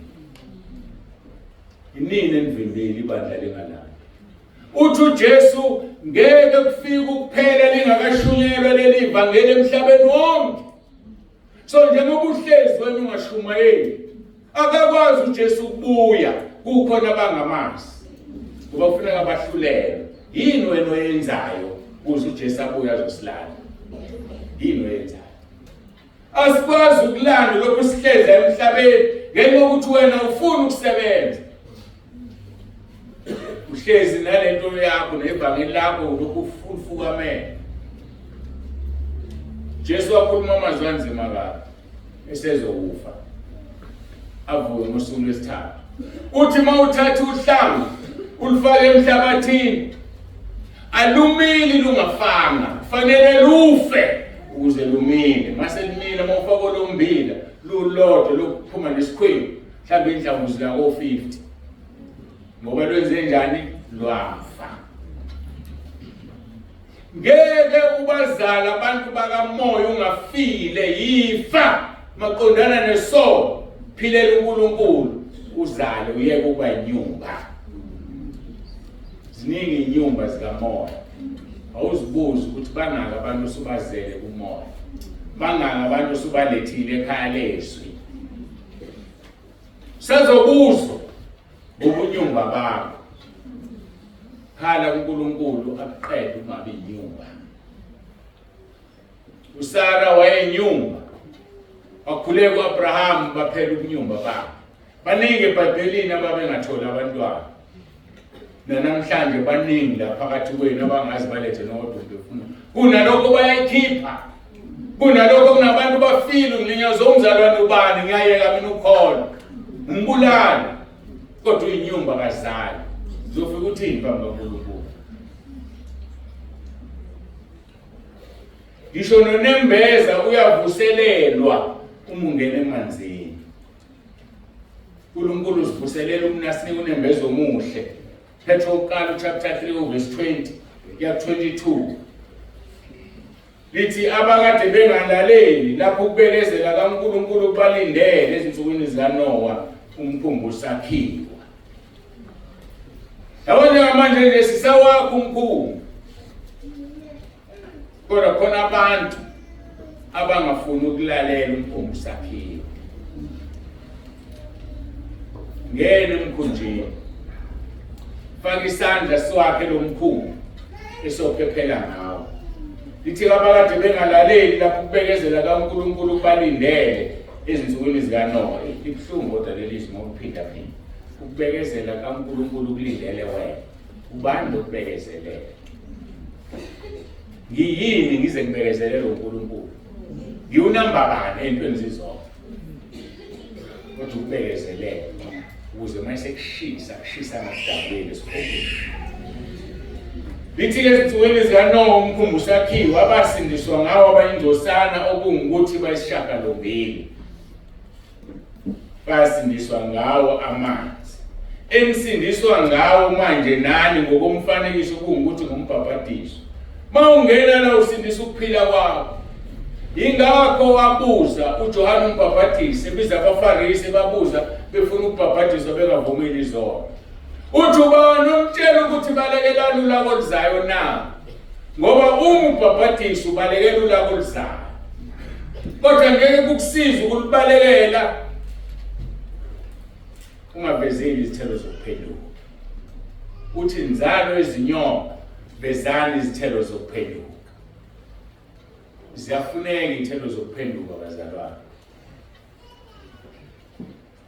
Inini enivimbeli ibandla lingalanda. Uthi uJesu ngeke kufike ukuphela lingakashunyelwa leli ivangeli emhlabeni wonke. So njengoba uhlezi wena ungashumayeli, akakwazi uJesu ukubuya kukhona abangamazi. Kuba kufuneka bahlulelwe. Yini wena oyenzayo ukuze uJesu abuye azosilanda? Yini oyenzayo? Asikwazi ukulanda lokhu sihlezi emhlabeni ngenxa yokuthi wena ufuna ukusebenza. Uhlezi nalento yakho nevangeli lakho lokhu ufukamela. Jesu wakhuluma amazwi anzima kabi esezokufa. Avuke ngosuku lwesithathu. Uthi mawuthatha uhlangu ulufake emhlabathini, alumili lungafanga, kufanele lufe ukuze lumile. Mase limile mawufaka lombila lulodwa lokuphuma nesikhwebu, mhlawumbe inhlamvu zika 50. Ngoba lwenze njani? Lwafa. Ngeke ubazala abantu bakamoya ungafile yifa maqondana nesono. Philela uNkulunkulu uzale uyeke ukuba inyumba. Ziningi inyumba zikamoya. Awuzibuzi ukuthi bangaka abantu osubazele kumoya. Bangaka abantu osubalethile ekhaya leswi. Sezobuzwa ubunyumba bakho. Khala kuNkulunkulu akuqede ungabe inyumba. uSara wayenyumba. Wakhule kuAbraham baphela ubunyumba bakhe. Baningi eBhayibhelini ababengathola abantwana. Namhlanje baningi la phakathi kwenu abangazi balethe nodwa befuna. Kunalokho bayayikhipha. Kunalokho kunabantu bafile nginyazo umzalwane ubani ngiyayeka mina ukhona. Ngibulala. Kodwa inyumba kazali. Uzofika uthini phambi kaNkulunkulu? Ngisho nonembeza uyavuselelwa uma ungena emanzini. uNkulunkulu usivuselela umnasini unembezo omuhle. Petro Kalo chapter 3 verse 20 ya 22. Lithi abakade bengalaleli lapho ukubekezela kaNkulunkulu balindele ezinsukwini zikaNoah umphungu usakhiwa. Yabona manje nje sisawakho umphungu. Kodwa khona abantu abangafuni ukulalela umphungu usakhiwa. Ngene emkhunjini. Faka isandla swakhe lo mphungu esophephela ngawo. Lithi abakade bengalaleli lapho ukubekezela kaNkulunkulu balindele ezinsukwini zikaNoah. Ibhlungu kodwa lelizwi ngokuphinda phinda. Ukubekezela kaNkulunkulu kulindele wena. Ubani lokubekezelela? Ngiyini ngize ngibekezelele uNkulunkulu? Ngiwunamba bani entweni zizonke? Kodwa ukubekezelela ukuze mase kushisa ngadabule esikhobeni. Lithi ezinsukwini zikaNoah umkhumbi usakhiwa abasindiswa ngawo abayingcosana okungukuthi bayisishiyagalombili. Basindiswa ngawo amanzi. Emsindiswa ngawo manje nani ngokomfanekiso kungukuthi ngumbhabhadiso. Mawungena la usindisa ukuphila kwakho. Ingakho wabuza uJohane umbhabhadisi ebiza abaFarisi babuza befuna ukubhabhadiswa bengavumeli izono. Uthi ubani umtshela ukuthi balekelani ulaka oluzayo na? Ngoba umbhabhadisi ubalekela ulaka oluzayo. Kodwa ngeke kukusiza ukubalekela ungavezeli izithelo zokuphenduka. Uthi inzalo ezinyoka vezani izithelo zokuphenduka. Ziyafuneka izithelo zokuphenduka bazalwane.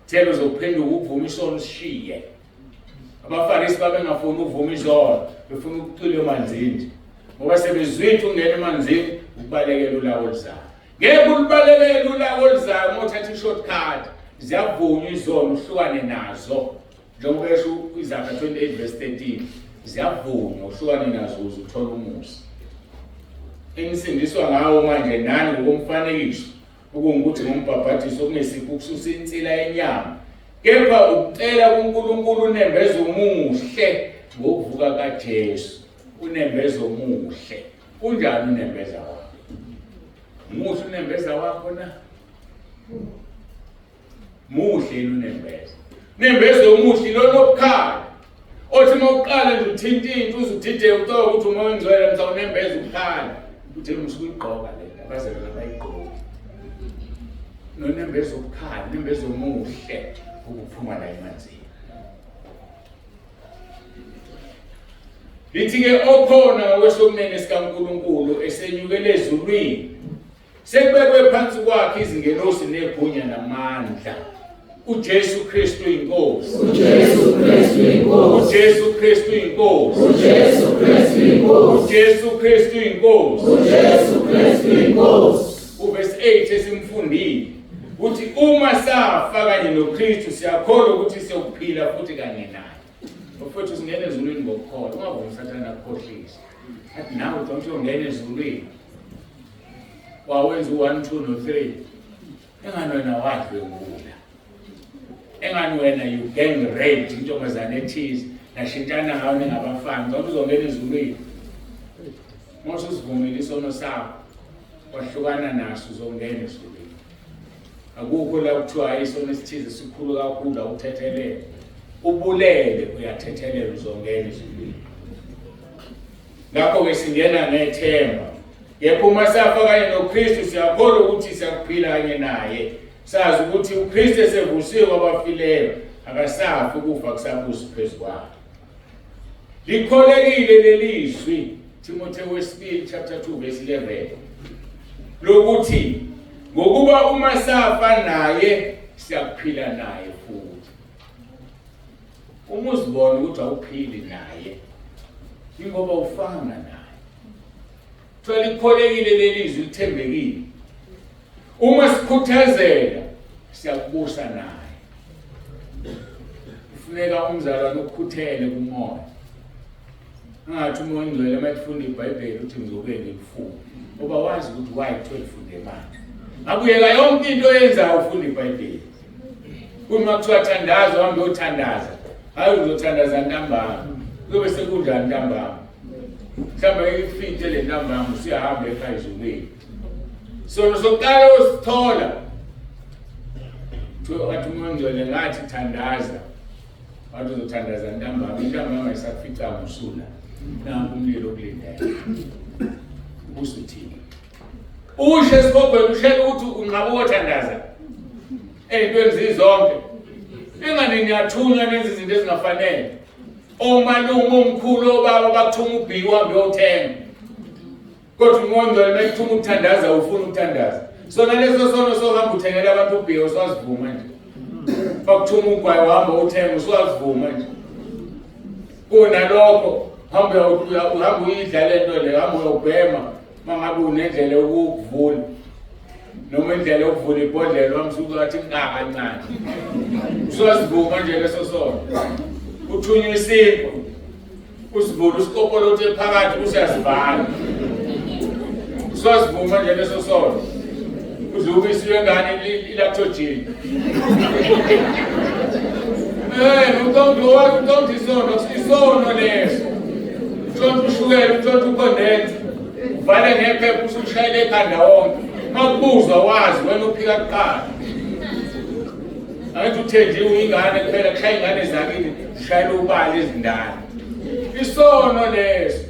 Izithelo zokuphenduka ukuvuma isono sishiye. AbaFarisi babengafuni ukuvuma izono, befuna ukucula emanzini. Ngoba sebezwitha ungena emanzini ukubalekela ulaka oluzayo. Ngeke ulibalekele ulaka oluzayo uma uthatha ishortcut. Ziyavunywa izono uhlukane nazo. njengoba esho iZaga 28 verse 13 ziyavunywa uhlukane nazo ukuze uthole umusa. Enisindiswa ngawo manje nani ngokomfanekiso ukuthi ngombhabhatiso okungesikho ukususa insila yenyama, kepha ukucela kuNkulunkulu unembezo omuhle ngokuvuka kaJesu. Unembezo omuhle. Unjani unembeza wakho? Muhle unembeza wakho na? Muhle unembeza. Nembeza omuhle lolokhala. Othi mawuqala nje uthinta into uzuthide ucela ukuthi uma ungcwele msawunembeza ukhala. Uthi msukuyigqoka le abazela bayigqoka. Nonembezo ukhala, nembezo omuhle ukuphuma la emanzini. Lithi-ke okhona ngokwesokunene sikaNkulunkulu esenyukele ezulwini sekubekwe phansi kwakhe izingelosi negunya namandla. uJesu Kristu inkosi. uJesu Kristu inkosi. uJesu Kristu inkosi. uJesu Kristu inkosi. uJesu Kristu inkosi. uJesu Kristu inkosi. Uverse 8 esimfundile uthi uma safa kanye noKristu siyakholwa ukuthi siyokuphila futhi kanye naye. Bafowethu singene ezulwini ngokukholwa. Ungavumi uSathane akukhohlise. Athi nawe uthi ungene ezulwini. Wawenza u1 2 no3. Engani wena wadlwengula. Engani wena you gang raped intombazane ethize nashintana ngawo ningabafana. Zonke uzongena ezulwini. Mose usivumile isono sakho. Wahlukana naso uzongena ezulwini. Akukho la kuthiwa isono esithize sikhulu kakhulu awuthethelele. Ubulele uyathethelela uzongena ezulwini. Ngakho ke singena ngethemba. Yepho uma safa kanye noKristu siyakholwa ukuthi siyakuphila kanye naye. Sazi ukuthi uKristu esevusiwe kwabafileyo akasafi ukufa kusabusa phezu kwakhe. Likholekile lelizwi Timotheo wesibili chapter 2 verse 11. Lokuthi ngokuba uma safa naye siyakuphila naye futhi. Uma uzibona ukuthi awuphili naye ingoba ufana naye. Likholekile lelizwi lithembekile. Uma sikhuthazela siyakubusa naye. Kufuneka umzalwane ukukhuthele kumoya. Ngathi uma ungcwele mayifunda iBhayibheli uthi ngizokube ngifuna. Ngoba wazi ukuthi why kufunde manje. Akuyeka yonke into oyenzayo ufunda iBhayibheli. Uma kuthiwa thandaza uhambe uyothandaza. Hayi uzothandaza ntambama. Kuyobe sekunjani ntambama? Mhlawumbe ifinte le ntambama usiyahamba ekhaya ezulwini. So sokuqala usithola. Wathi umongcwele ngathi thandaza. Wathi uzothandaza ntambama. Intambama isafica ngusula. Nanku umlilo kulindele. Usuthini. Ushe sikhogwena ushela ukuthi ungabothandaza. Eyintweni zizonke. Engani niyathunywa lezi zinto ezingafanele. Omalume omkhulu obaba bakuthuma ubhiki uhambe uyothenga. Kodwa umongcwele mekuthuma ukuthandaza ufuna ukuthandaza. Sona leso sono sohamba uthengela abantu ubhiki usazivuma nje. Bakuthuma ugwayi uhamba uthenga usazivuma nje. Kunalokho uhamba uyidla lento le hamba uyobhema mangabe unendlela yokuvula. Noma indlela yokuvula ibhodlela wamsuka athi ngaka kancane. Usazivuma nje leso sono. Uthunywa isimpo. Usivula usikopolo uthi phakathi usiyazivala. Usazivuma nje leso sono. Uzubisiwe ngani ilactogene. Don't isono leso. Don't ushukela, don't ucondense. Vale ngephepha usushayela ekhanda wonke. Makubuzwa wazi wena uphika kuqala. Angithi uthenjiwe ingane kuphela kushaya ingane zakini zishayela ubali ezindala. Isono leso.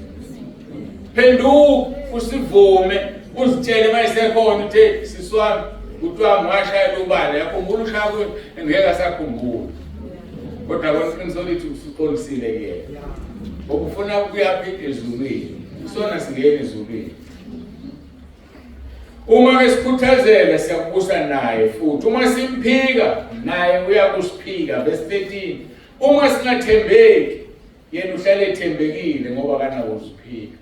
Phenduka usivume uzitshele mayisekhona uthi siswami utwami washayela ubali yakhumbula ushaya engeke asakhumbula. Kodwa konke solithi usiqolisile kuyena. Ukufuna ukuyaphi ezulwini. Sona singene ezulwini. Uma esikhuthazela siyakubusa naye futhi. Uma simphika naye uyakusiphika. Verse 13. Uma singathembeki yena uhlala ethembekile ngoba kanako usiphika.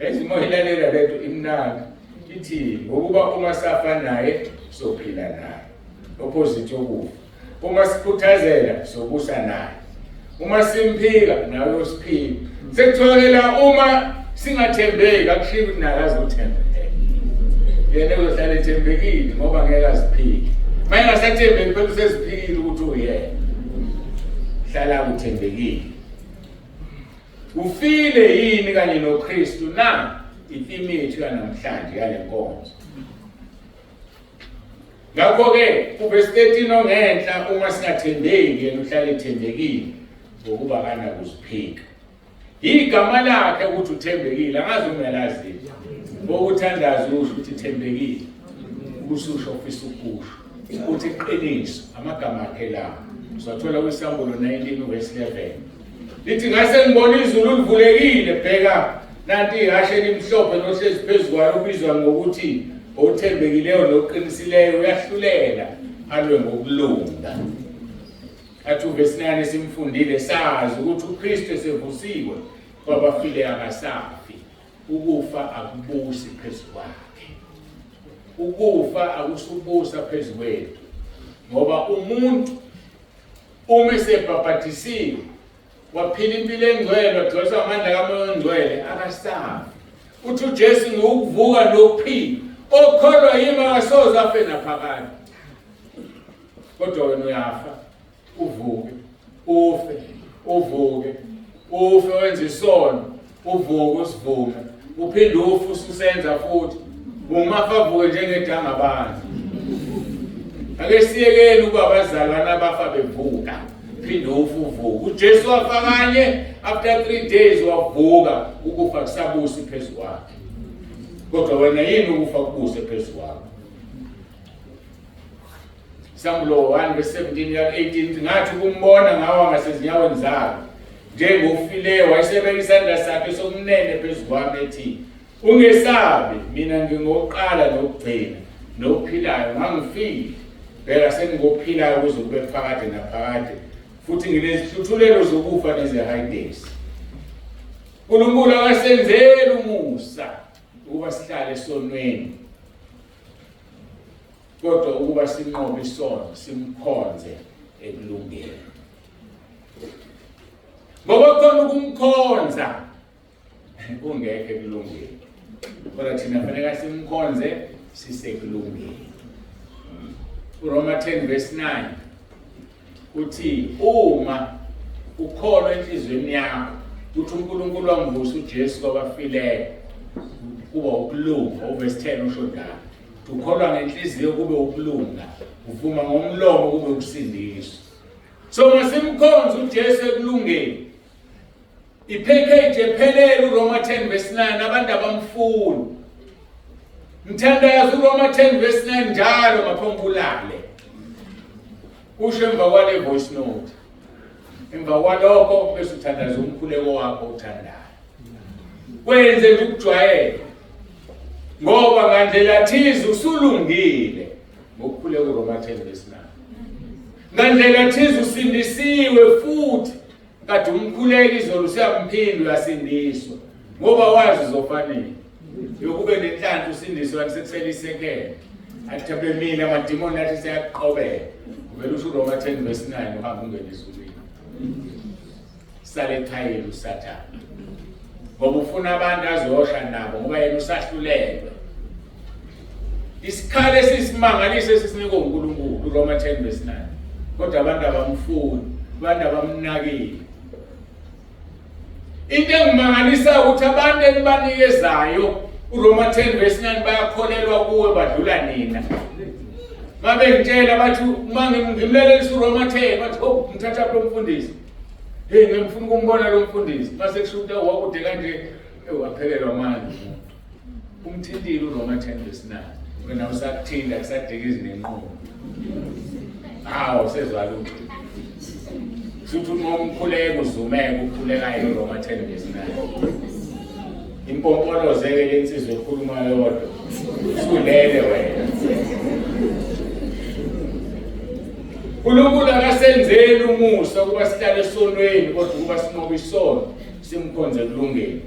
Ezimoyilalela lento imnandi. Ithi ngokuba uma safa naye sophila naye. Opposite yokufa. Uma sikhuthazela sobusa naye. Uma simphika nawe usiphika. Sekutholakala uma singathembeki akushiyi ukuthi naye azothembeka. Yena uzohlala ethembekile ngoba ngeke aziphike. Manje ngasathembeki phela useziphikile ukuthi uyena. Hlala uthembekile. Ufile yini kanye noKristu na ithimi yethu yanamhlanje yale nkonzo. Ngakho-ke uverse 13 ongenhla uma singathembeki yena uhlala ethembekile ngokuba kanakuziphika. Igama lakhe ukuthi uthembekile angazi umelazi bokuthandaza usho ukuthi thembekile ukusho ofisa ukusho ukuthi iqiniso amagama akhe la uzathola kwisambulo 19 verse 11 lithi ngase ngibona izulu livulekile bheka nanti ihashe elimhlophe nohlezi phezulu ubizwa ngokuthi othembekileyo noqinisileyo uyahlulela alwe ngokulunga. Athi verse 9 simfundile sazi ukuthi uKristu esevusiwe kwabafile akasafi. Ukufa akubusi phezu kwakhe. Ukufa akusubusa phezu kwethu. Ngoba umuntu uma esebhaphathisiwe waphila impilo engcwele wagcwaliswa amandla kaMoya oNgcwele akasafi. Uthi uJesu ngokuvuka nokuphila okholwa yimi akasoze afe naphakade. Kodwa wena uyafa uvuke ufe uvuke ufe wenze isono uvuke usivume uphinde ufe ususenza futhi umafa vuke njengedanga abantu. Ake siyekeni ukuba abazali banabafa bevuka phinde ufe uvuke. uJesu wafa kanye after 3 days wavuka ukufa kusabusi phezu kwakhe. Kodwa wena yini ukufa kubuse phezu kwakho? Sambulo 1 verse 17 ya 18 ngathi kumbona ngawa ngasezinyaweni zakhe njengofile wayesebeka isandla sakhe sokunene phezu kwami ethi ungesabi mina ngingoqala nokugcina nokuphilayo ngangifile phela sengingophilayo kuze kube phakade naphakade futhi nginezihluthulelo zokufa nezehayidesi. uNkulunkulu akasenzela umusa ukuba sihlale esonweni kodwa ukuba sinqobe isono simkhonze ekulungeni. Ngoba khona ukumkhonza ungekho ekulungeni. Kodwa thina kufanele simkhonze sisekulungeni. uRoma 10 verse 9 uthi uma ukholwa enhlizweni yakho ukuthi uNkulunkulu wamvusa uJesu kwabafileyo kuba ukulunga. Verse 10 usho njalo. Ukholwa ngenhliziyo kube ukulunga, uvuma ngomlomo kube ukusindiswa. So masimkhonze uJesu ekulungeni. Ipackage ephelele uRoma 10 verse 9 abantu abamfuni. Mthandaza uRoma 10 verse 9 njalo ngaphombulale. Usho emva kwale voice note. Emva kwalokho bese uthandaza umkhuleko wakho uthandayo. Kwenze ukujwayela. Ngoba ngandlela thize usulungile ngokukhuleka uRoma 10 verse 9. Ngandlela thize usindisiwe futhi kade umkhuleki izolo usiyamphindwa uyasindiswa ngoba wazi uzofanele yokube nenhlanhla usindiswa sekuselisekele athabe mina amadimoni athi siyaqobela uvela usho uRoma 10 verse 9 uhamba ungena ezulwini sale ekhayeni usathana ngoba ufuna abantu azosha nabo ngoba yena usahlulelwe. Isikhalo esisimangalise esisinikwe uNkulunkulu uRoma 10 verse 9 kodwa abantu abamfuni abantu abamnakile. Into engimangalisa ukuthi abantu enibanikezayo uRoma 10 verse 9 bayakholelwa kuwe badlula nina. Ngabe ngitshela bathi uma ngimlelelisa uRoma 10 bathi oh ngithatha lo mfundisi. Hey ngimfuna ukumbona lo mfundisi. Mase kushuta wakude kanje waphelelwa manje. Umthintile uRoma 10 verse 9. Wena usakuthinda kusadekezi nenqondo. Hawo sezwa lutho. Futhi umkhuleko uzumeke ukukhuleka uRoma 10 verse 9. Impompolozeke lensizwe ekhuluma yodwa. Usulele wena. uNkulunkulu akasenzeli umusa ukuba sihlale esonweni kodwa ukuba sinqobe isono simkhonze kulungeni.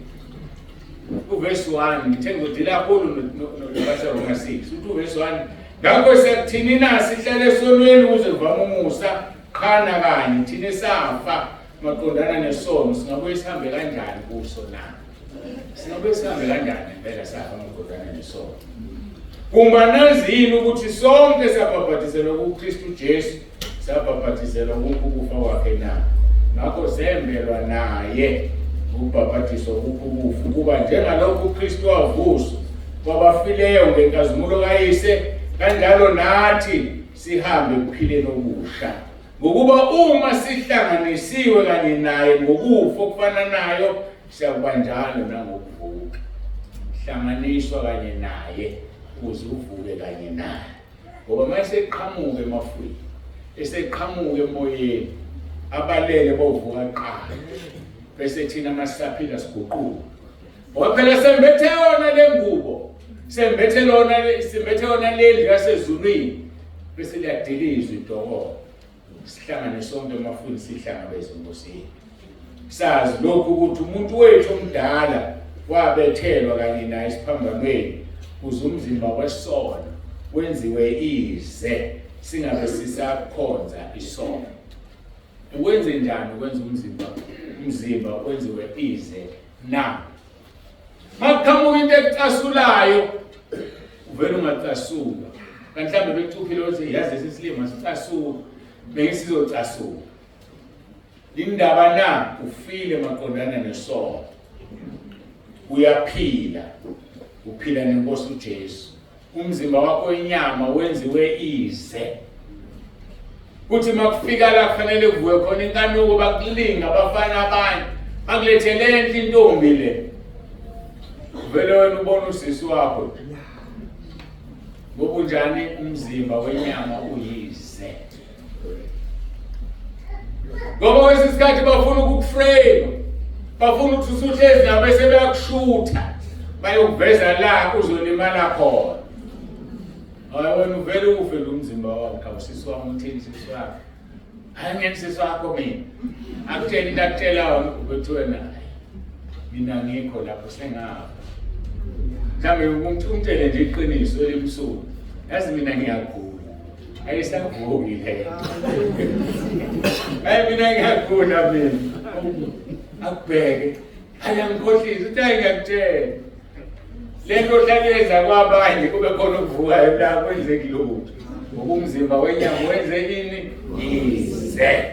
Uverse 1 ngithe ngidila kakhulu noVerse 6 uthi uverse 1 ngakho siyakuthini na sihlale esonweni ukuze kuvame umusa qhana kanye thina safa maqondana nesono singabuye sihambe kanjani kuso na singabuye sihambe kanjani impela safa maqondana nesono kumba nazini ukuthi sonke sabhabhatiselwa kuKristu Jesu sabhabhatiselwa kukufa kwakhe na ngakho sembelwa naye ukubhabhatiswa kukufa kuba njengalokho uKristu wavuswa kwabafileyo ngenkazimulo kayise kanjalo nathi sihambe kuphileni okusha ngokuba uma sihlanganisiwe kanye naye ngokufa okufana nayo siyakuba njalo nangokuvuka hlanganiswa kanye naye ukuze uvuke kanye naye ngoba mase eqhamuke emafwini eseqhamuke emoyeni abalele bovuka qala bese thina masaphila siguquka ngoba phela sembethe yona lengubo sembethe yona leli yasezulwini bese liyadilizwa idokolo sihlangane sonke emafwini sihlangabeze enkosini sazi lokhu ukuthi umuntu wethu omdala wabethelwa kanye naye isiphambanweni kuze umzimba wesono wenziwe ize singabe sisakhonza isono ukwenze njani ukwenza umzimba wenziwe ize na makhamuka into ecasulayo uvela ungacasuka mhlawumbe becuphile ukuthi yazi sisilima sicasuka bengisizocasuka indaba na ufile maqondana nesono uyaphila uphila nenkosi uJesu umzimba wakho inyama wenziwe ize kuthi makufika la kufanele kuvuke khona inkanuko bakulinga abafana abanye bakulethele intombi le vele wena ubona usisi wakho ngobunjani umzimba wenyama uyize ngoba wesisikhathi bafuna ukukuframe bafuna ukuthi usuhlezi nabo bese beyakushutha bayokuveza la uzolimala khona hayi wena uvele ufe lo mzimba wakho awusisi wami umthini sisi wakho hayi ngeke sisi wakho mina akutshela into akutshela ukuthi wena mina ngikho lapho sengafa mhlawumbe umuntu umtshele nje iqiniso elimsulwa yazi mina ngiyagula ayisavuki le hayi mina ngiyagula mina akubheke ayangikhohlisa uthi ngiyakutshela lento hlaleza kwabanye kube khona ukuvuka la kwenzeki lokho ngokumzimba wenyama wenze ini ize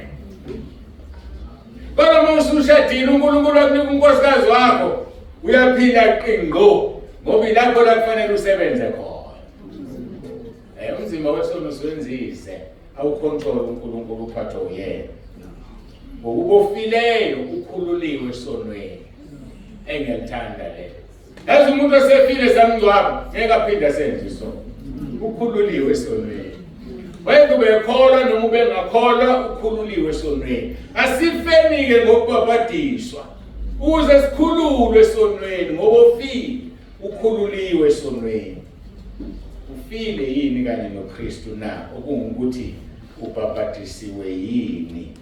kodwa uma usushadile uNkulunkulu akunika unkosikazi wakho uyaphila qinqo ngoba ilapho la kufanele usebenze khona umzimba wesono siwenzize awucontrol uNkulunkulu uphathwa uyena ngokuba ofileyo ukhululiwe esonweni engekuthanda le yazi umuntu osefile samngcwaba ngeke aphinde asenze isono ukhululiwe esonweni wena ubekholwa noma ubengakholwa ukhululiwe esonweni asifenike ngokubhabhadiswa uze sikhululwe esonweni ngoba ofile ukhululiwe esonweni ufile yini kanye noKristu na okungukuthi ubhabhadisiwe yini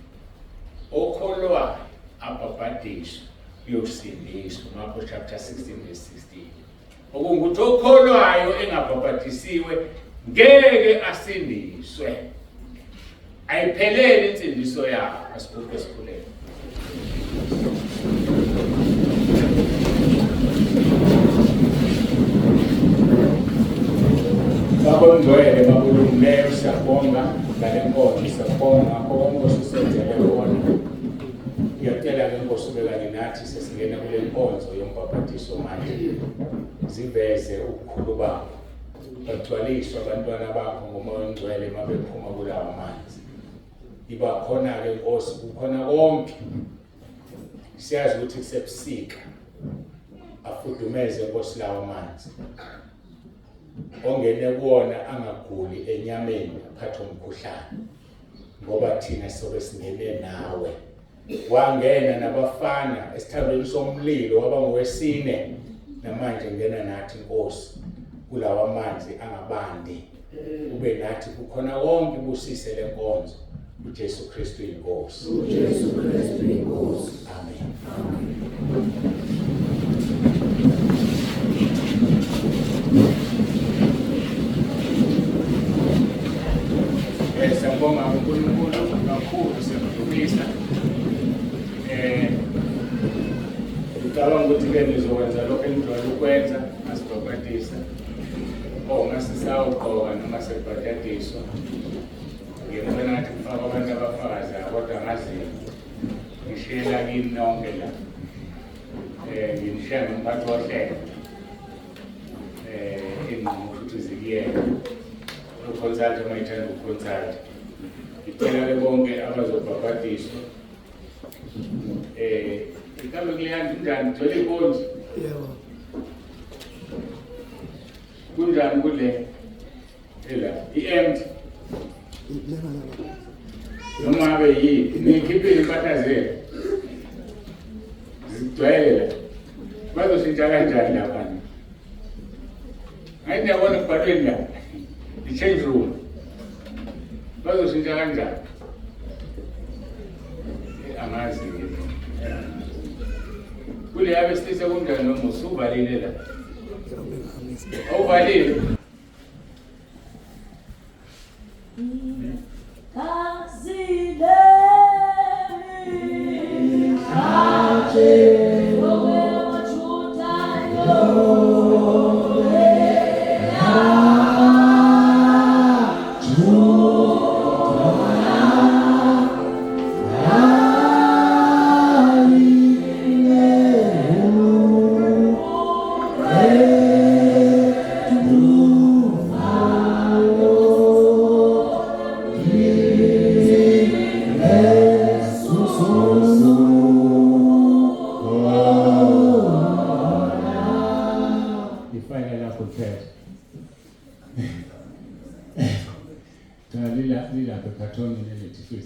okholwayo abhabhadiswa uyosindiswa Marko chapter 16 verse 16 okungukuthi okholwayo engabhabhadisiwe ngeke asindiswe ayiphelele insindiso yakho asibuke sikhuleke Baba ngcwele babulungileyo siyabonga ngale nkonzo siyabonga konke osisenzele kona ngiyacela ke Nkosi ubekane nathi sesingena kule nkonzo yombhabhatiso manje ziveze ukukhulu bakho bagcwaliswa abantwana bakho ngomoya ongcwele mabephuma kulawa amanzi iba khona ke Nkosi kukhona konke siyazi ukuthi kusebusika afudumeze Nkosi lawa amanzi ongene kuona angaguli enyameni aphathwe umkhuhlane ngoba thina sobe singene nawe wangena nabafana esithandweni somlilo waba ngowesine namanje ngena nathi Nkosi kulawa amanzi angabandi ube nathi kukhona konke ubusise lenkonzo uJesu Kristu inkosi uJesu Kristu inkosi amen siyawenza masibhabhatisa uma sisawugqoka noma sebhabhatiswa ngiyabona ngathi kufaka abantu abafazi kodwa ngazi ngishela kini nonke la nginishiya nomphathi wohlelo futhi zikuyena uconsult uma ithanda ukuconsult ngicela bonke abazobhabhatiswa ikambe kulihamba njani thole inkonzo Yebo. kunjani kule ela i-empty noma ngabe yini nikhiphile impahla zenu zigcwele la bazoshintsha kanjani laphana ngathi ndiyabona kubhalweni la i-change room bazoshintsha kanjani angazi kule yabe silise kunjani noma usuvalile la awuvalile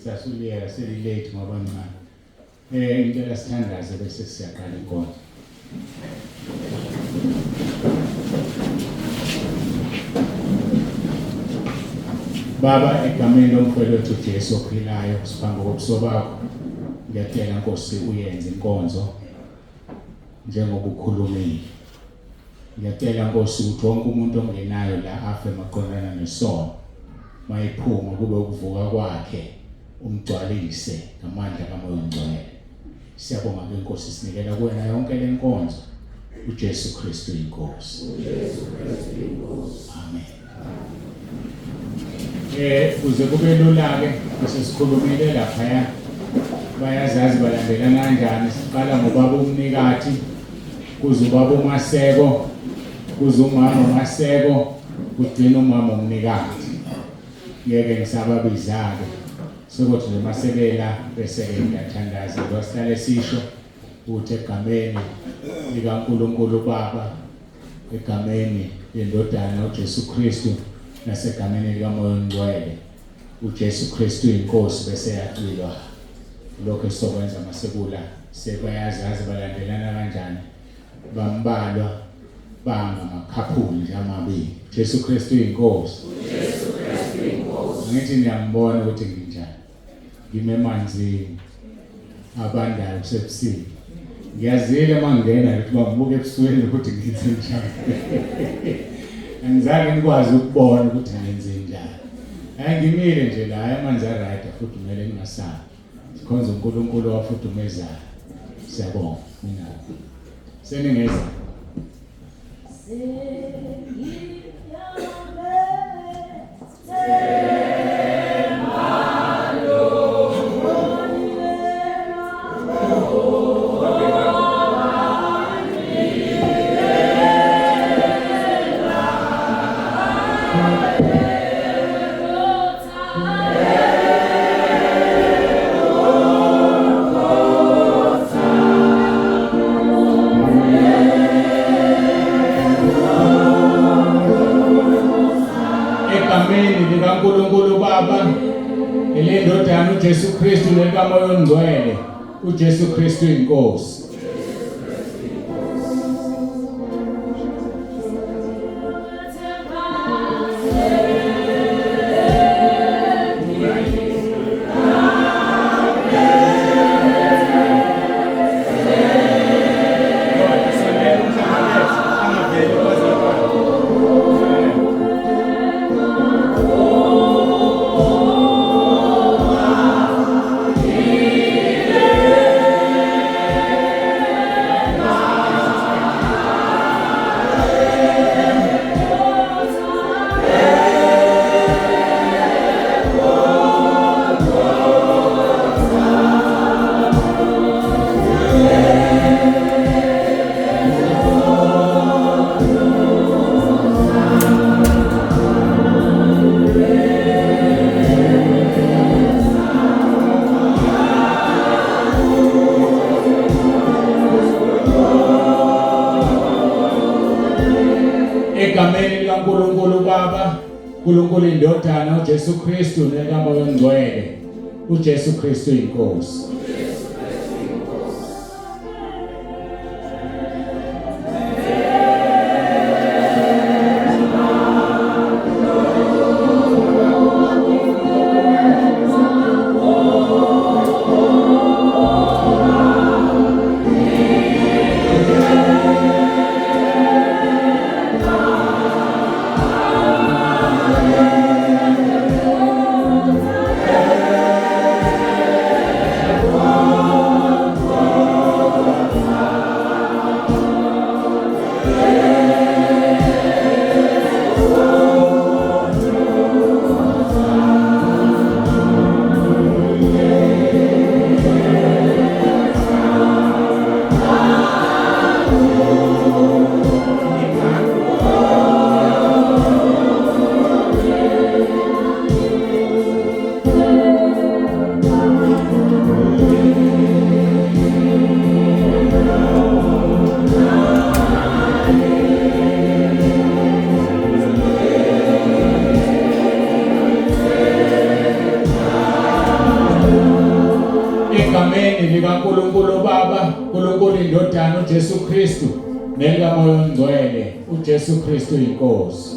sasuliya selilate ngabancane ngicela sithandaze bese siyaqala inkonzo. Baba, egameni lomfowethu Jesu ophilayo siphambi kobuso bakho ngiyacela Nkosi uyenze inkonzo njengoba ukhulumile. Ngiyacela Nkosi ukuthi wonke umuntu ongenayo la afe maqondana nesono mayiphuma kube ukuvuka kwakhe umgcwalise ngamandla kaMoya oNgcwele. Siyabonga ke Nkosi, sinikela kuwena yonke le nkonzo uJesu Kristu inkosi. Amen. Kuze kube lula ke bese sikhulumile lapha bayazazi balandelana kanjani. Siqala ngobaba umnikati, kuze ubaba uMaseko, kuze umama uMaseko, kugcina umama umnikati. Ngeke ngisababizake sokuthi nje masekela bese ngiyathandaza kwasihlale sisho ukuthi egameni likaNkulunkulu Baba, egameni lendodana uJesu Kristu, nasegameni likaMoya oNgcwele uJesu Kristu inkosi, bese yacilwa lokho esokwenza masekula sebayazazi balandelana kanjani, bambalwa bangamakhaphuli nje amabili. Jesu Kristu inkosi. Jesu Kristu inkosi. Ngithi ngiyambona ukuthi nginjani, ngime emanzini abandayo kusebusika. Ngiyazile mangena ukuthi bangibuke ebusweni ukuthi ngithi njani. Angizange ngikwazi ukubona ukuthi ngenze njani. Ngimile nje la amanzi aright futhi kumele ngingasali. Sikhonza uNkulunkulu wafudumezayo. Siyabonga mina. Seningeza. uNkulunkulu Baba, elendodana uJesu Kristu nelikaMoya oNgcwele, uJesu Kristu inkosi. egameni likaNkulunkulu Baba, uNkulunkulu Indodana uJesu Kristu nelikaMoya oNgcwele, uJesu Kristu inkosi. likaNkulunkulu Baba, uNkulunkulu Indodana uJesu Kristu nelikaMoya oNgcwele, uJesu Kristu inkosi.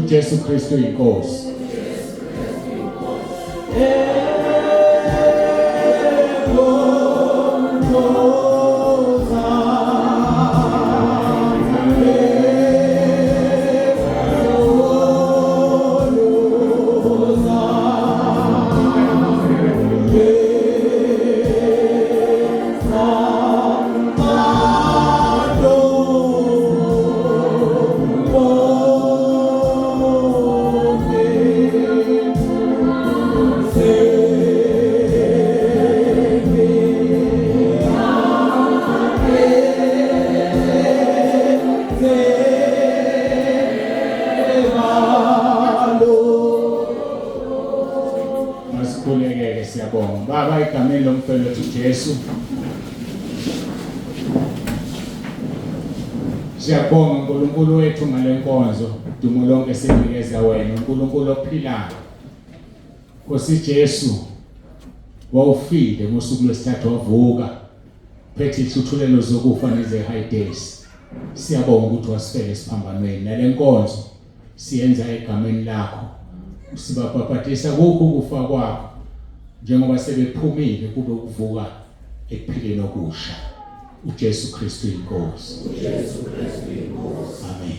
uJesu Kristu inkosi. Baba egameni lomfowethu Jesu, siyabonga uNkulunkulu wethu ngale nkonzo, dumo lonke sinikeza wena, uNkulunkulu ophilayo. Nkosi Jesu, wawufile ngosuku lwesithathu wavuka, phethe ithuthulelo zokufa neze-high days. Siyabonga ukuthi wasifela esiphambanweni, nale nkonzo siyenza egameni lakho, sibabhabhatisa kukho ukufa kwakho, njengoba sebephumile kube ukuvuka ekuphileni okusha. uJesu Kristu inkosi. uJesu Kristu inkosi. Amen.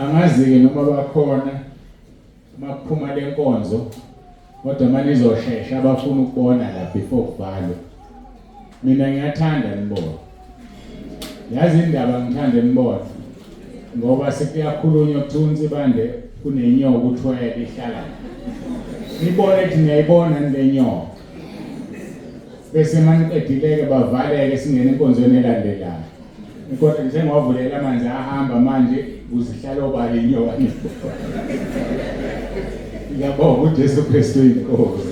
Angazi-ke noma bakhona makuphuma lenkonzo kodwa manje izoshesha abafuna ukubona la before kuvalwe. Mina ngiyathanda nibona. Yazi indaba ngithanda nibona ngoba sekuyakhulunywa kuthunzi bande kunenyoka uthwele ihlala. Nibone ukuthi niyayibona le nyoka. Bese maniqedileke bavaleke singene enkonzweni elandelayo. Kodwa njengowavulela amanzi ahamba manje uzihlala obala inyoka. Ngiyabonga uJesu Kristu inkosi.